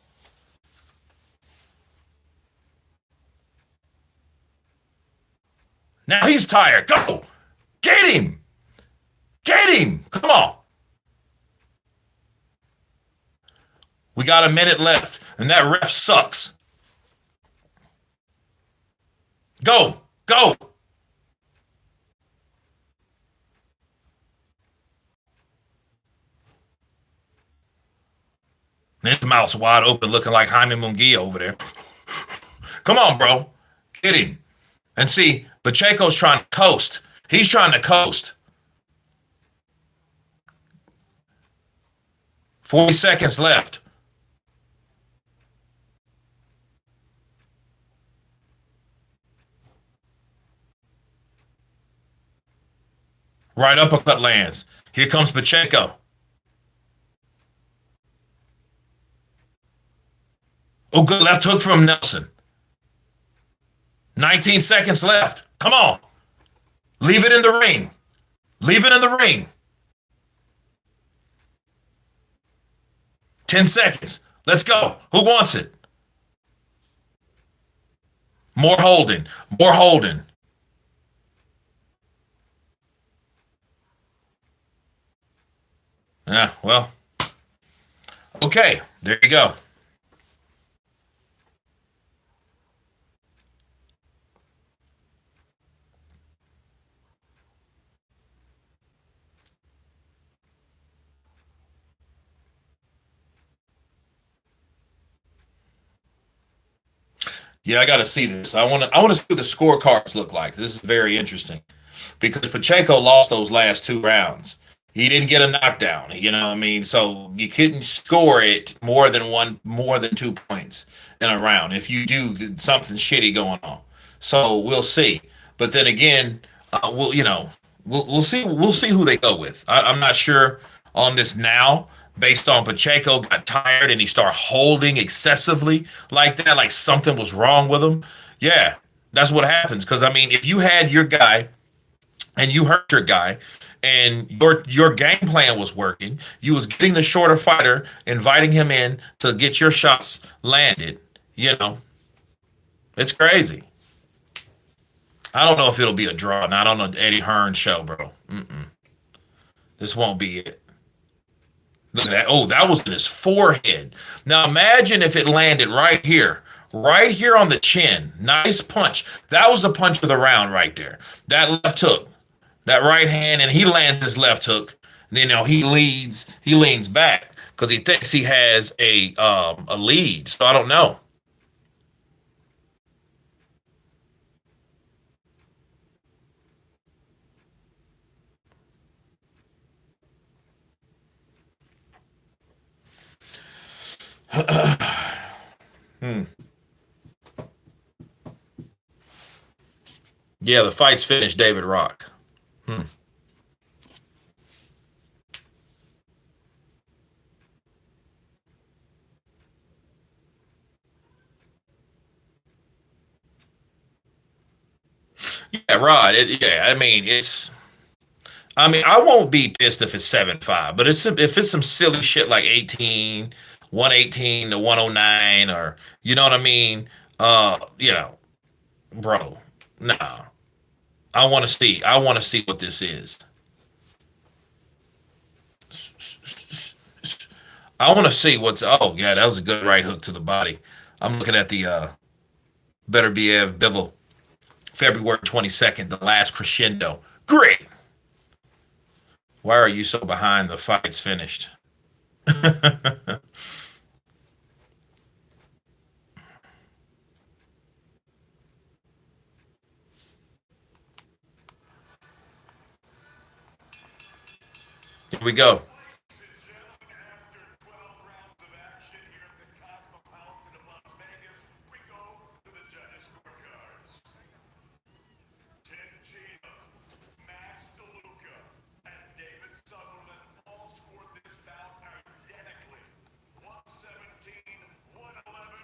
[SPEAKER 1] Now he's tired. Go. Get him. Get him. Come on. We got a minute left, and that ref sucks. Go. Go. His mouth's wide open, looking like Jaime Munguia over there. Come on, bro. Get him. And see, Pacheco's trying to coast. He's trying to coast. 40 seconds left. Right uppercut lands. Here comes Pacheco. Oh, good left hook from Nelson. 19 seconds left. Come on. Leave it in the ring. Leave it in the ring. 10 seconds. Let's go. Who wants it? More holding. More holding. Yeah, well. Okay, there you go. Yeah, I got to see this. I want to see what the scorecards look like. This is very interesting because Pacheco lost those last two rounds. He didn't get a knockdown, you know what I mean? So you couldn't score it more than 2 points in a round if you do something shitty going on. So we'll see. But then again, we'll see who they go with. I'm not sure on this now based on Pacheco got tired and he started holding excessively like that, like something was wrong with him. Yeah, that's what happens. Because I mean, if you had your guy and you hurt your guy, and your game plan was working. You was getting the shorter fighter, inviting him in to get your shots landed. You know, it's crazy. I don't know if it'll be a draw. Not on the Eddie Hearn show, bro. This won't be it. Look at that. Oh, that was in his forehead. Now imagine if it landed right here on the chin. Nice punch. That was the punch of the round right there. That left hook, that right hand, and he lands his left hook. He leans back because he thinks he has a lead. So I don't know. Hmm. Yeah, the fight's finished. David Rock. Hmm. Yeah, Rod. Yeah, I mean it's. I mean, I won't be pissed if it's 7-5, but if it's some silly shit like 118 to 109, or you know what I mean? Bro, nah. I want to see what this is. I want to see what's. Oh yeah, that was a good right hook to the body. I'm looking at the Better Biev Bivol, February 22nd, the last crescendo. Great. Why are you so behind? The fight's finished. Here we go.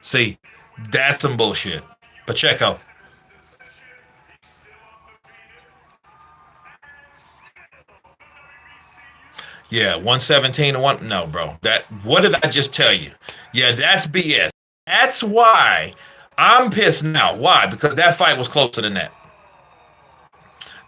[SPEAKER 1] See, that's some bullshit. Pacheco. Yeah, 117 to 1. No, bro. That what did I just tell you? Yeah, that's BS. That's why I'm pissed now. Why? Because that fight was closer than that.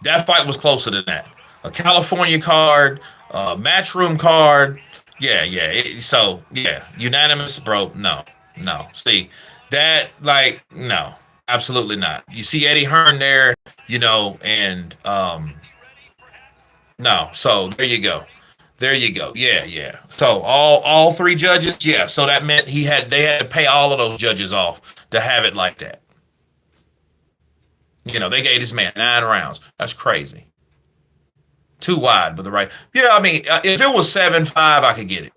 [SPEAKER 1] That fight was closer than that. A California card, a matchroom card. Yeah, yeah. So yeah, unanimous, bro. No, no. See that like no, absolutely not. You see Eddie Hearn there, and no. So there you go. There you go. Yeah, yeah. So all three judges, yeah. So that meant they had to pay all of those judges off to have it like that. They gave this man 9 rounds. That's crazy. Too wide, but the right. Yeah, I mean, if it was 7-5, I could get it.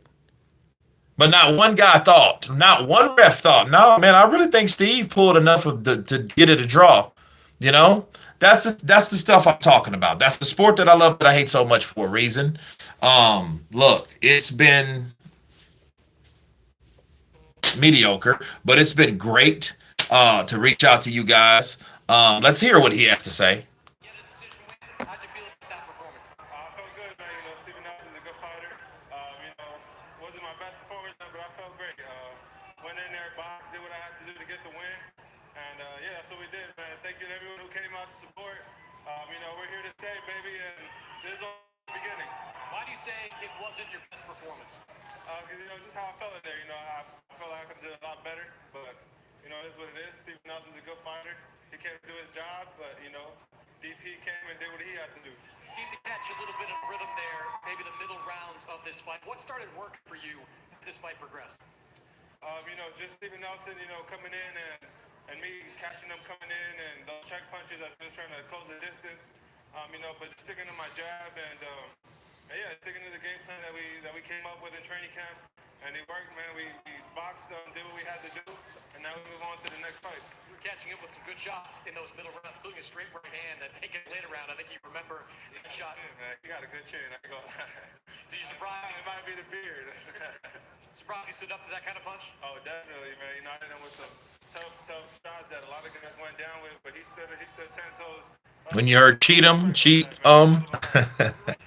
[SPEAKER 1] But not one guy thought, not one ref thought, no, man, I really think Steve pulled enough to get it a draw. You know, that's the stuff I'm talking about. That's the sport that I love, that I hate so much for a reason. Look, it's been mediocre, but it's been great to reach out to you guys. Let's hear what he has to say.
[SPEAKER 2] Felt good, man. Steven Nelson's a good fighter. Wasn't my best performance, but I felt great. Went in there, boxed, did what I had to do to get the win. And yeah, that's what we did, man. Thank you to everyone who came out to support. We're here to stay, baby, and this is only the beginning.
[SPEAKER 3] Why do you say it wasn't your best performance?
[SPEAKER 2] Because, just how I felt in there. I felt like I could have done a lot better, but, it is what it is. Steven Nelson's a good fighter. He came to do his job, but, DP came and did what he had to do.
[SPEAKER 3] Seemed to catch a little bit of rhythm there, maybe the middle rounds of this fight. What started working for you as this fight progressed?
[SPEAKER 2] Just Steven Nelson, coming in and me catching them coming in and those check punches. I was just trying to close the distance, but just sticking to my jab and yeah, sticking to the game plan that we came up with in training camp. And it worked, man. We boxed, did what we had to do, and now we move on to the next fight.
[SPEAKER 3] You were catching up with some good shots in those middle rounds, including a straight right hand that make it later round. I think you remember that shot.
[SPEAKER 2] Yeah, man. He got a good chin. I go.
[SPEAKER 3] So you surprised?
[SPEAKER 2] It might be the beard.
[SPEAKER 3] Surprised he stood up to that kind of punch?
[SPEAKER 2] Oh, definitely, man. I hit him with some tough shots that a lot of guys went down with, but he stood 10 toes
[SPEAKER 1] When you heard cheat 'em, cheat
[SPEAKER 3] Right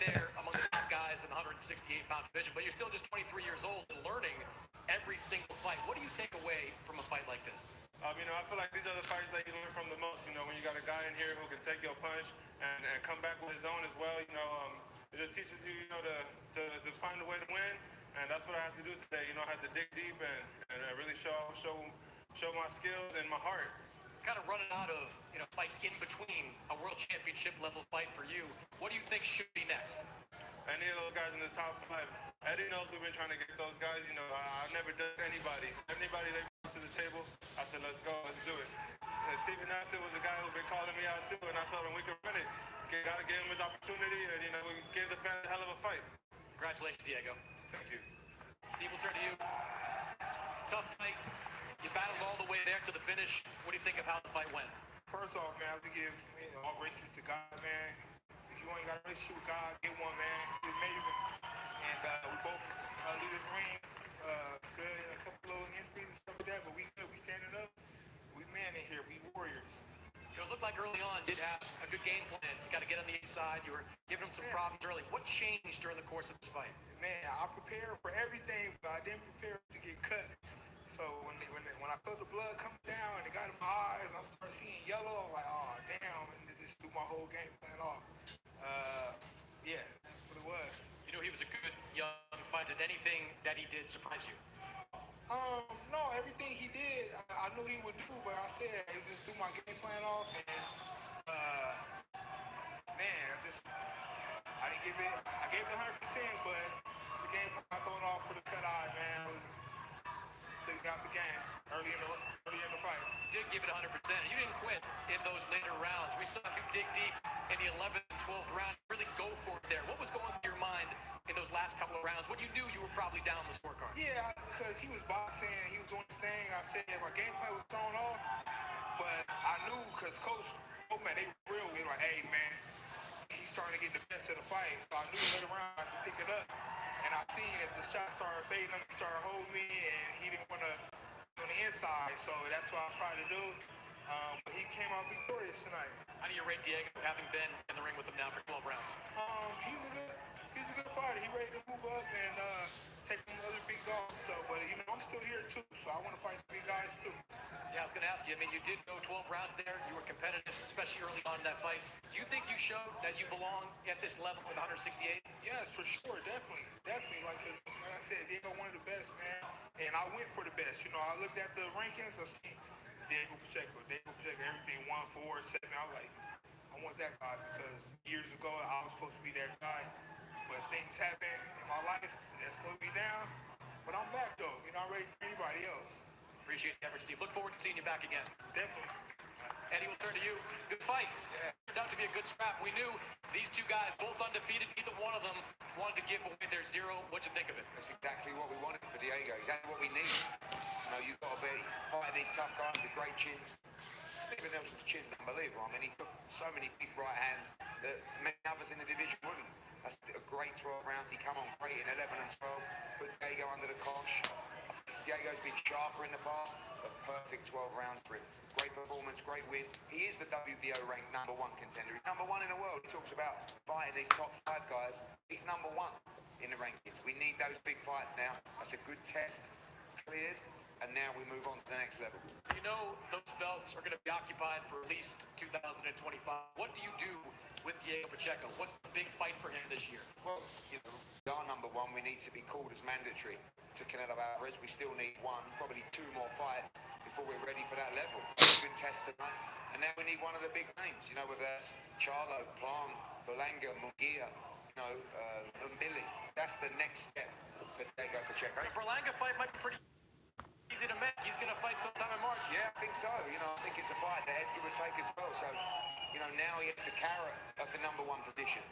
[SPEAKER 3] there among the top guys in the 168-pound division, but you're still just 23 years old and learning every single fight. What do you take away from a fight like this?
[SPEAKER 2] I feel like these are the fights that you learn from the most. When you got a guy in here who can take your punch and come back with his own as well. It just teaches you, to find a way to win, and that's what I have to do today. I have to dig deep and really show my skills and my heart.
[SPEAKER 3] Kind of running out of fights in between a world championship level fight for you. What do you think should be next?
[SPEAKER 2] Any of those guys in the top 5. Eddie knows we've been trying to get those guys. I've never done anybody. Anybody they brought to the table, I said, let's go, let's do it. And Stephen Nelson was the guy who's been calling me out too, and I told him we could run it. Got to give him his opportunity, and we gave the fans a hell of a fight.
[SPEAKER 3] Congratulations, Diego.
[SPEAKER 2] Thank you.
[SPEAKER 3] Steve, we'll turn to you. Tough fight. You battled all the way there to the finish. What do you think of how the fight went?
[SPEAKER 2] First off, man, I have to give all races to God, man. If you ain't got a relationship with God, get one, man. He's amazing. And we both leave the ring good, and a couple of injuries and stuff like that, but we good. We standing up. We man in here. We warriors.
[SPEAKER 3] It looked like early on you did have a good game plan. You got to get on the inside. You were giving him some problems early. What changed during the course of this fight?
[SPEAKER 2] Man, I prepared for everything, but I didn't prepare to get cut. So when I felt the blood coming down and it got in my eyes, and I started seeing yellow. I was like, oh damn, and it just threw my whole game plan off. Yeah, that's what it was.
[SPEAKER 3] He was a good young fighter. Did anything that he did surprise you?
[SPEAKER 2] No, everything he did, I knew he would do, but I said it just threw my game plan off, and man, I didn't give it. I gave it 100%, but the game plan I thrown off for the cut eye, man, was took out the game early in the fight.
[SPEAKER 3] You did give it 100%. You didn't quit in those later rounds. We saw you dig deep in the 11th and 12th round. Really go for it there. What was going through your mind in those last couple of rounds when you knew you were probably down the scorecard?
[SPEAKER 2] Yeah, because he was boxing, he was doing his thing. I said my game plan was thrown off, but I knew because Coach, man, they real. They like, hey, man, he's starting to get the best of the fight. So I knew later on I had to pick it up. And I seen that the shot started fading, he started holding me, and he didn't want to on the inside. So that's what I was trying to do. But he came out victorious tonight.
[SPEAKER 3] How do you rate Diego, having been in the ring with him now for 12 rounds?
[SPEAKER 2] He's a good fighter. He ready to move up and take some other big dogs stuff. But I'm still here too, so I want to fight the big guys too.
[SPEAKER 3] Yeah, I was going to ask you. I mean, you did go 12 rounds there. You were competitive, especially early on in that fight. Do you think you showed that you belong at this level with 168?
[SPEAKER 2] Yes, for sure, definitely. Like I said, Diego one of the best, man. And I went for the best. I looked at the rankings. I seen Diego Pacheco, everything 1, 4, 7. I was like, I want that guy because years ago I was supposed to be that guy. But things happen in my life that slowed me down. But I'm back though. I'm ready for anybody else.
[SPEAKER 3] Appreciate the effort, Steve. Look forward to seeing you back again.
[SPEAKER 2] Definitely.
[SPEAKER 3] Eddie, we'll turn to you. Good fight.
[SPEAKER 2] Yeah.
[SPEAKER 3] Turned out to be a good scrap. We knew these two guys, both undefeated, neither one of them wanted to give away their zero. What'd you think of it?
[SPEAKER 4] That's exactly what we wanted for Diego. Exactly what we need. You've got to be fighting these tough guys with great chins. Stephen Nelson's chin's unbelievable. I mean, he took so many big right hands that many others in the division wouldn't. That's a great 12 rounds. He come on great in 11 and 12. Put Diego under the cosh. Diego's been sharper in the past, but perfect 12 rounds for him. Great performance, great win. He is the WBO ranked #1 contender. He's #1 in the world. He talks about fighting these top 5 guys. He's #1 in the rankings. We need those big fights now. That's a good test. Cleared. And now we move on to the next level.
[SPEAKER 3] Those belts are going to be occupied for at least 2025. What do you do with Diego Pacheco? What's the big fight for him this year?
[SPEAKER 4] Well, our #1, we need to be called as mandatory to Canelo Alvarez. We still need 1, probably 2 more fights before we're ready for that level. That's a good test tonight. And now we need one of the big names, whether that's Charlo, Plant, Berlanga, Munguia, Mbili. That's the next step for Diego Pacheco.
[SPEAKER 3] The Berlanga fight might be pretty easy to make. He's going to fight sometime in March.
[SPEAKER 4] Yeah, I think so. I think it's a fight that Edgar would take as well. So, now he has the carrot of the #1 position.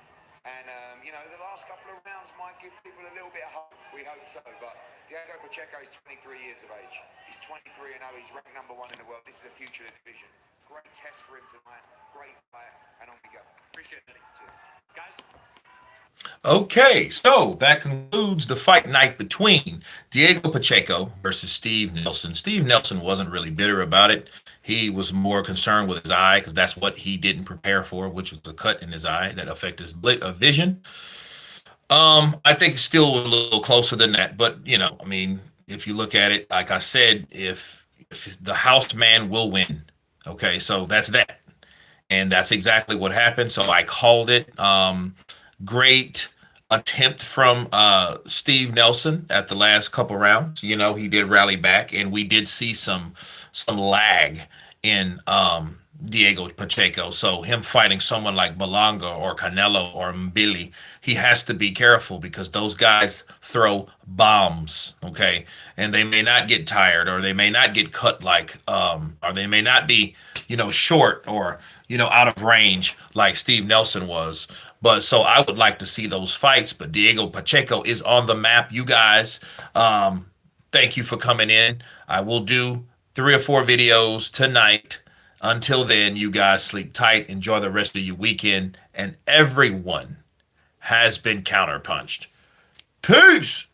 [SPEAKER 4] And, the last couple of rounds might give people a little bit of hope. We hope so. But Diego Pacheco is 23 years of age. He's 23 and 0. He's ranked #1 in the world. This is the future of the division. Great test for him tonight. Great fight. And on we go.
[SPEAKER 3] Appreciate it, Eddie.
[SPEAKER 4] Cheers.
[SPEAKER 3] Guys,
[SPEAKER 1] Okay, so that concludes the fight night between Diego Pacheco versus Steve Nelson. Steve Nelson wasn't really bitter about it. He was more concerned with his eye because that's what he didn't prepare for, which was a cut in his eye that affected his vision. I think it's still a little closer than that, but I mean, if you look at it, like I said, if the house man will win, okay, so that's that, and that's exactly what happened. So I called it. Great attempt from Steve Nelson at the last couple rounds. He did rally back, and we did see some lag in Diego Pacheco. So him fighting someone like Belonga or Canelo or Mbili, he has to be careful because those guys throw bombs, okay? And they may not get tired or they may not get cut like or they may not be, short or, out of range like Steve Nelson was. But so I would like to see those fights, but Diego Pacheco is on the map, you guys. Thank you for coming in. I will do 3 or 4 videos tonight. Until then, you guys sleep tight. Enjoy the rest of your weekend. And everyone has been counterpunched. Peace.